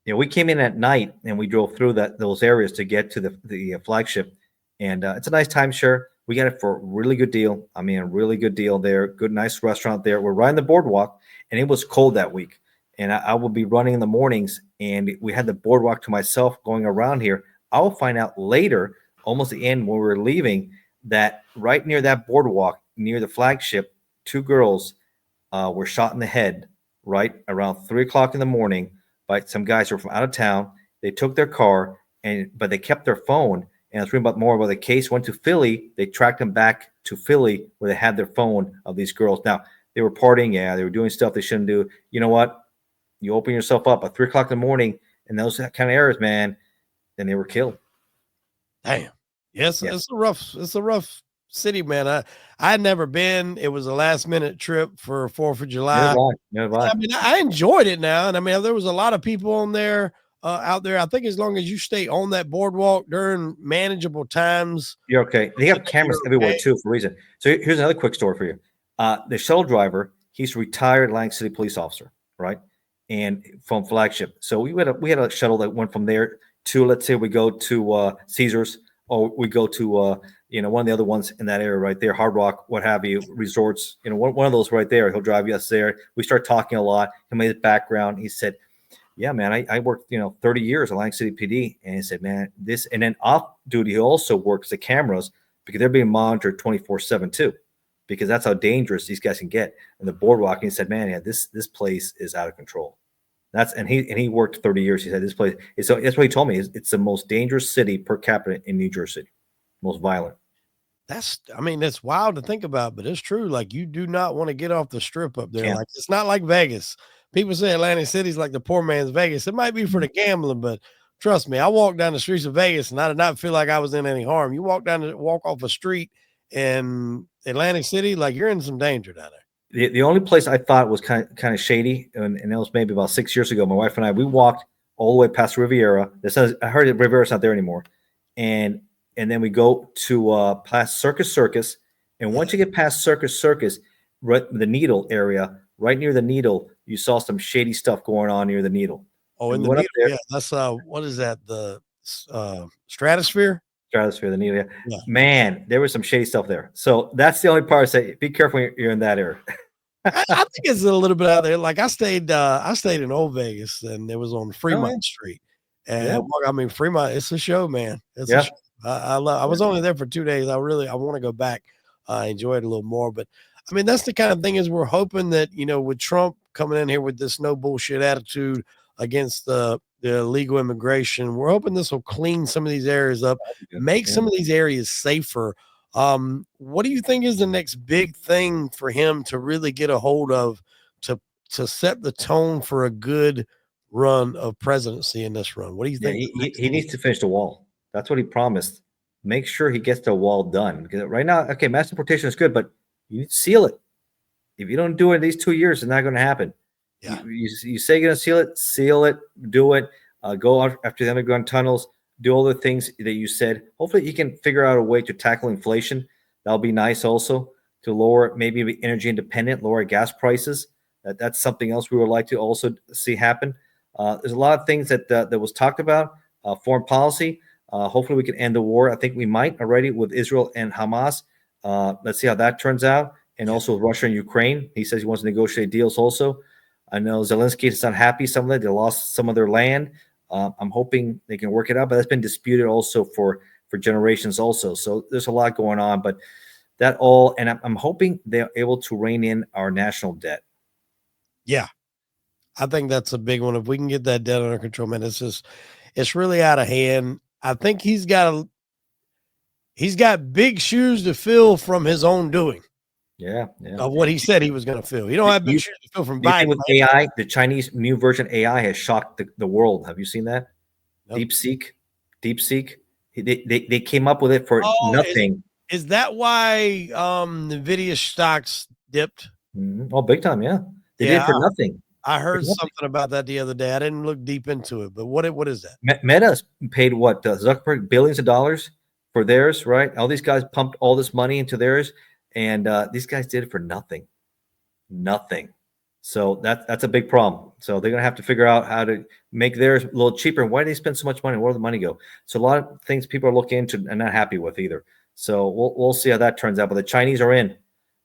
Yeah, we came in at night and we drove through those areas to get to the flagship. And it's a nice timeshare. We got it for a really good deal. I mean, a really good deal there. Good, nice restaurant there. We're right on the boardwalk, and it was cold that week. And I will be running in the mornings, and we had the boardwalk to myself going around here. I will find out later, almost the end when we were leaving, that right near that boardwalk, near the flagship, 2 girls were shot in the head right around 3 o'clock in the morning by some guys who were from out of town. They took their car, but they kept their phone. And I was reading about more about the case. Went to Philly. They tracked them back to Philly where they had their phone of these girls. Now they were partying. Yeah, they were doing stuff they shouldn't do. You know what? You open yourself up at 3 o'clock in the morning, and those kind of errors, man. Then they were killed. Damn. Yes, Yeah. it's a rough city, man. I had never been. It was a last minute trip for 4th of July. I mean, I enjoyed it now. And I mean, there was a lot of people on there, out there. I think as long as you stay on that boardwalk during manageable times, You're okay. They have cameras you're everywhere okay. too for a reason. So here's another quick story for you. The shuttle driver, he's a retired Atlantic City police officer, right? And from Flagship. So we had a shuttle that went from there to, let's say we go to Caesars, or we go to one of the other ones in that area right there, Hard Rock, what have you, resorts, one of those right there. He'll drive us there. We start talking a lot. He made his background. He said, yeah, man, I worked, 30 years at Atlantic City PD. And he said, man, this, and then off duty, he also works the cameras because they're being monitored 24/7 too, because that's how dangerous these guys can get. And the boardwalk, and he said, man, yeah, this place is out of control. And he worked 30 years. He said this place. So that's what he told me. It's the most dangerous city per capita in New Jersey, most violent. I mean, that's wild to think about, but it's true. Like, you do not want to get off the strip up there. Can't. Like, it's not like Vegas. People say Atlantic City's like the poor man's Vegas. It might be for the gambling, but trust me, I walked down the streets of Vegas and I did not feel like I was in any harm. You walk off a street in Atlantic City, like you're in some danger down there. The only place I thought was kind of shady, and that was maybe about 6 years ago. My wife and I, we walked all the way past Riviera. I heard that Riviera's not there anymore, and then we go to past Circus, and once you get past Circus, right the Needle area, right near the Needle, you saw some shady stuff going on near the Needle. Oh, in the Needle, yeah, that's what is that? The Stratosphere? Stratosphere, the Needle, yeah. Man, there was some shady stuff there. So that's the only part I say. Be careful when you're in that area. I think it's a little bit out there. Like I stayed in Old Vegas, and it was on Fremont Street. And I mean, Fremont, it's a show, man. It's a show. I was only there for 2 days. I want to go back. I enjoyed it a little more. But I mean, that's the kind of thing is we're hoping that, with Trump coming in here with this no bullshit attitude against the illegal immigration, we're hoping this will clean some of these areas up, make some of these areas safer. What do you think is the next big thing for him to really get a hold of to set the tone for a good run of presidency in this run? What do you think? He needs to finish the wall. That's what he promised. Make sure he gets the wall done. Because right now, okay, mass deportation is good, but you seal it. If you don't do it in these 2 years, it's not going to happen. Yeah. You say you're going to seal it, do it, go after the underground tunnels, do all the things that you said. Hopefully he can figure out a way to tackle inflation. That'll be nice also to lower, maybe be energy independent, lower gas prices. That's something else we would like to also see happen. There's a lot of things that was talked about, foreign policy. Hopefully we can end the war. I think we might already with Israel and Hamas. Let's see how that turns out. And also with Russia and Ukraine. He says he wants to negotiate deals also. I know Zelensky is not happy. Some of them, they lost some of their land. I'm hoping they can work it out, but that's been disputed also for generations also. So there's a lot going on, but that all, and I'm hoping they're able to rein in our national debt. Yeah. I think that's a big one. If we can get that debt under control, man, it's really out of hand. I think he's got big shoes to fill from his own doing. Yeah. Of what he said he was going to fill. You don't have big shoes to fill from Biden. With AI, the Chinese new version AI has shocked the world. Have you seen that? Nope. DeepSeek. They came up with it for nothing. Is that why Nvidia stocks dipped? Mm-hmm. Oh, big time, yeah. They did it for nothing. I heard something about that the other day. I didn't look deep into it, but what is that? Meta's paid what? Zuckerberg billions of dollars for theirs, right? All these guys pumped all this money into theirs, and these guys did it for nothing. So that's a big problem. So they're gonna have to figure out how to make theirs a little cheaper. Why do they spend so much money? Where did the money go? So a lot of things people are looking into and not happy with either. So we'll see how that turns out. But the Chinese are in,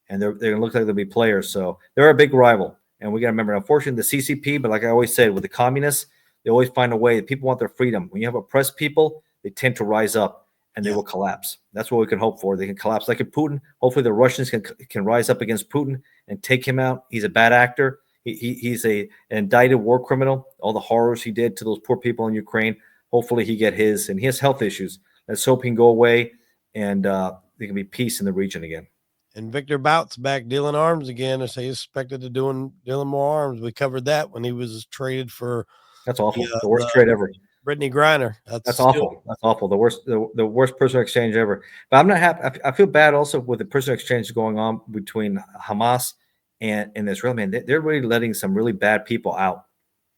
and they're gonna look like they'll be players. So they're a big rival. And we got to remember, unfortunately, the CCP, but like I always said, with the communists, they always find a way. People want their freedom. When you have oppressed people, they tend to rise up and they will collapse. That's what we can hope for. They can collapse like in Putin. Hopefully the Russians can rise up against Putin and take him out. He's a bad actor. He's an indicted war criminal. All the horrors he did to those poor people in Ukraine. Hopefully he get his, and he has health issues. Let's hope he can go away and there can be peace in the region again. And Victor Bout's back dealing arms again, as he's expected to dealing more arms. We covered that when he was traded for That's awful. The worst trade ever. Brittany Griner. That's awful. That's awful. The worst prisoner exchange ever. But I'm not happy. I feel bad also with the prisoner exchange going on between Hamas and Israel. Man, they're really letting some really bad people out.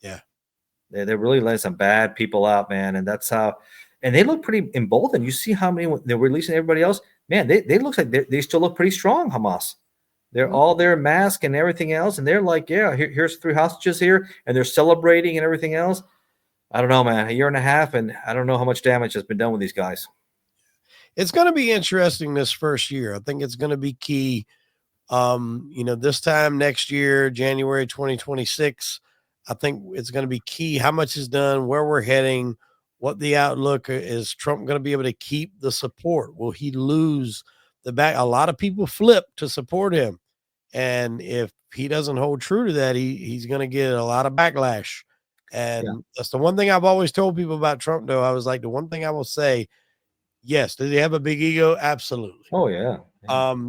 Yeah, they're really letting some bad people out, man. And that's how. And they look pretty emboldened. You see how many they're releasing everybody else. Man, they look like they still look pretty strong. Hamas. They're all there, mask and everything else, and they're like, yeah, here's 3 hostages here, and they're celebrating and everything else. I don't know, man. A year and a half, and I don't know how much damage has been done with these guys. It's going to be interesting this first year. I think it's going to be key. This time next year, January 2026, I think it's going to be key how much is done, where we're heading, what the outlook is. Trump going to be able to keep the support? Will he lose the back? A lot of people flip to support him. And if he doesn't hold true to that, he's going to get a lot of backlash. And that's the one thing I've always told people about Trump, though. I was like, the one thing I will say, yes, does he have a big ego? Absolutely. Oh, yeah.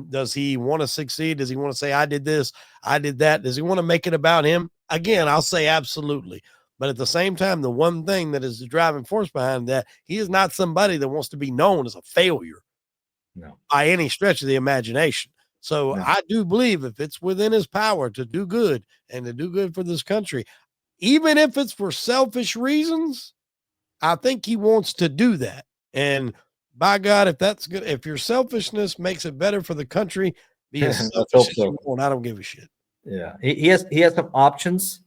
Does he want to succeed? Does he want to say, I did this, I did that? Does he want to make it about him? Again, I'll say absolutely. But at the same time, the one thing that is the driving force behind that, he is not somebody that wants to be known as a failure by any stretch of the imagination. So I do believe if it's within his power to do good and to do good for this country, even if it's for selfish reasons, I think he wants to do that. And by God, if that's good, if your selfishness makes it better for the country, be as selfish as you want. I don't give a shit. Yeah, he has some options.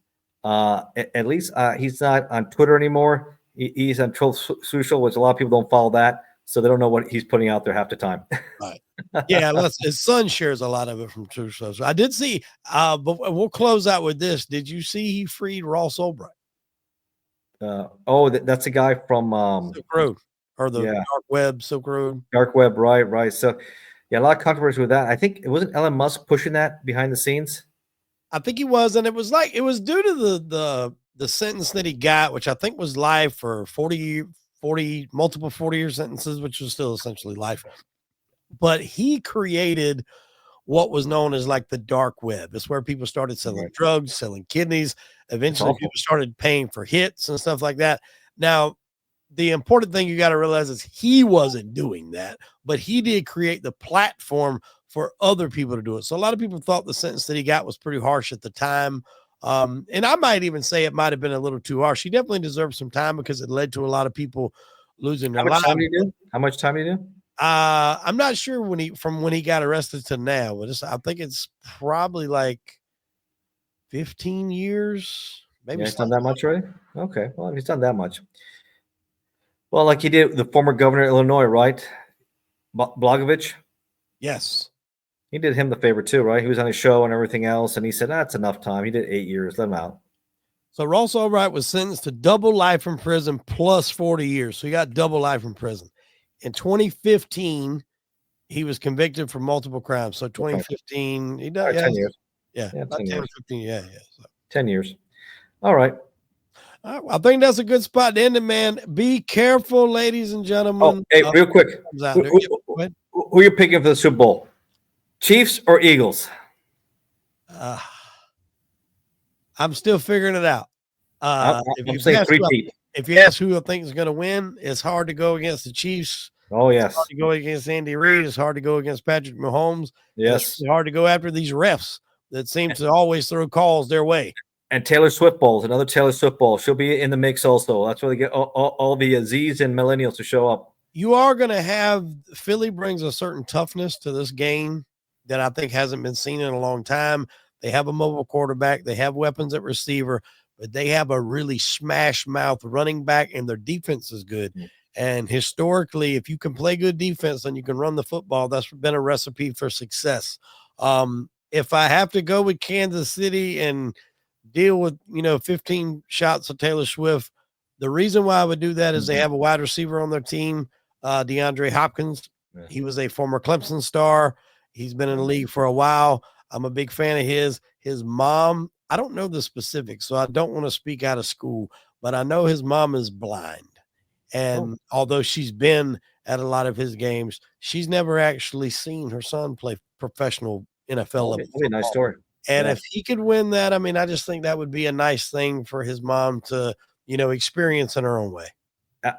At least he's not on Twitter anymore. He's on Truth Social, which a lot of people don't follow that, so they don't know what he's putting out there half the time. Right. Yeah, his son shares a lot of it from Truth Social. I did see, but we'll close out with this. Did you see he freed Ross Ulbricht? That's a guy from Silk Road, or the dark web, Silk Road. Dark web, right. So, yeah, a lot of controversy with that. I think it wasn't Elon Musk pushing that behind the scenes. I think he was, and it was due to the sentence that he got, which I think was life for 40 multiple 40-year sentences, which was still essentially life. But he created what was known as like the dark web. It's where people started selling drugs, selling kidneys. Eventually people started paying for hits and stuff like that. Now, the important thing you got to realize is he wasn't doing that, but he did create the platform for other people to do it. So a lot of people thought the sentence that he got was pretty harsh at the time. And I might even say it might have been a little too harsh. He definitely deserved some time because it led to a lot of people losing their lives. How much time did he do? I'm not sure when he got arrested to now, but I think it's probably like 15 years. Maybe he's done that much already. Okay, well, he's done that much. Well, like he did the former governor of Illinois, right? Blagojevich. Yes. He did him the favor too, right? He was on his show and everything else, and he said, that's enough time. He did 8 years. Let him out. So Ross Ulbricht was sentenced to double life in prison plus 40 years. So he got double life in prison. In 2015, he was convicted for multiple crimes. So 2015, he does 10 years. Yeah, 10 years. 15, yeah. So. 10 years. All right. I think that's a good spot to end it, man. Be careful, ladies and gentlemen. Oh, hey, real quick. Who are you picking for the Super Bowl? Chiefs or Eagles? I'm still figuring it out. If you ask who I think is going to win, it's hard to go against the Chiefs. Oh, yes. It's hard to go against Andy Reid. It's hard to go against Patrick Mahomes. Yes. It's hard to go after these refs that seem to always throw calls their way. And Taylor Swift Bowls, another Taylor Swift Bowl. She'll be in the mix also. That's where they get all the Zs and millennials to show up. You are going to have – Philly brings a certain toughness to this game that I think hasn't been seen in a long time. They have a mobile quarterback. They have weapons at receiver, but they have a really smash-mouth running back, and their defense is good. Mm-hmm. And historically, if you can play good defense and you can run the football, that's been a recipe for success. If I have to go with Kansas City and deal with, 15 shots of Taylor Swift, the reason why I would do that is they have a wide receiver on their team, DeAndre Hopkins. Yeah. He was a former Clemson star. He's been in the league for a while. I'm a big fan of his. His mom I don't know the specifics, so I don't want to speak out of school, but I know his mom is blind. Oh, And although she's been at a lot of his games, she's never actually seen her son play professional NFL level that'd be a nice football. story. And Yeah. if he could win that, I mean, I just think that would be a nice thing for his mom to, experience in her own way.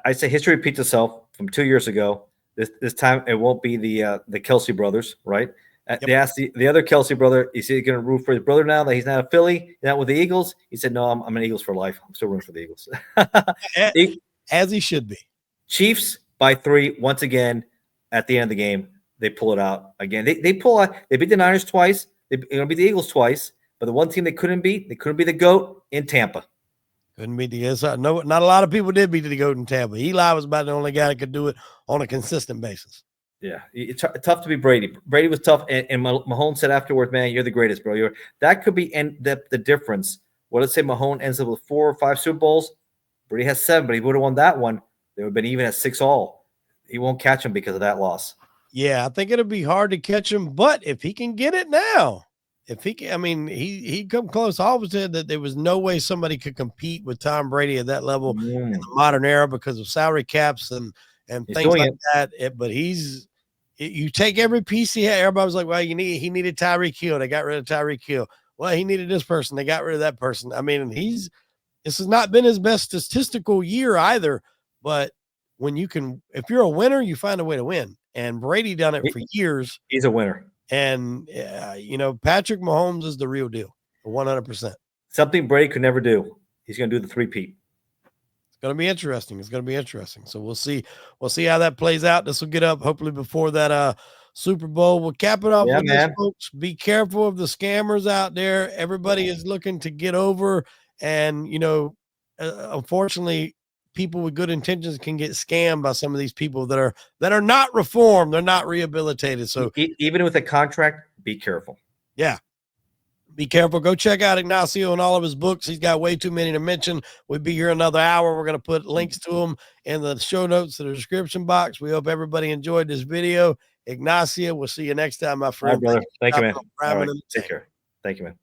I say history repeats itself from 2 years ago. This time it won't be the Kelsey brothers, right? Yep. They asked the other Kelsey brother, is he going to root for his brother now that he's not a Philly, he's not with the Eagles? He said, no, I'm an Eagles for life. I'm still rooting for the Eagles. As he should be. Chiefs by 3 once again at the end of the game. They pull it out again. They pull out. They beat the Niners twice. They're going to beat the Eagles twice. But the one team they couldn't beat the GOAT in Tampa. Couldn't beat the no, not a lot of people did beat the GOAT in Tampa. Eli was about the only guy that could do it on a consistent basis. Yeah, it's tough to be Brady. Brady was tough, and Mahomes said afterwards, "Man, you're the greatest, bro. That could be the difference." Well, let's say Mahomes ends up with 4 or 5 Super Bowls. Brady has 7, but he would have won that one. They would have been even at 6 all. He won't catch him because of that loss. Yeah, I think it'll be hard to catch him, but if he can get it now, if he can, I mean, he'd come close. I always said that there was no way somebody could compete with Tom Brady at that level in the modern era because of salary caps and He's things doing like that. But you take every piece he had. Everybody was like, well, he needed Tyreek Hill. They got rid of Tyreek Hill. Well, he needed this person. They got rid of that person. I mean, this has not been his best statistical year either. But if you're a winner, you find a way to win. And Brady done it for years. He's a winner. And, Patrick Mahomes is the real deal, 100%. Something Brady could never do. He's going to do the three-peat. It's going to be interesting. So we'll see. We'll see how that plays out. This will get up hopefully before that Super Bowl. We'll cap it off with this, folks. Be careful of the scammers out there. Everybody is looking to get over. And, unfortunately, people with good intentions can get scammed by some of these people that are not reformed. They're not rehabilitated. So even with a contract, be careful. Yeah. Be careful. Go check out Ignacio and all of his books. He's got way too many to mention. We'll be here another hour. We're going to put links to them in the show notes to the description box. We hope everybody enjoyed this video. Ignacio, we'll see you next time, my friend. All right, brother. Thank you, man. All right. Take care. Thank you, man.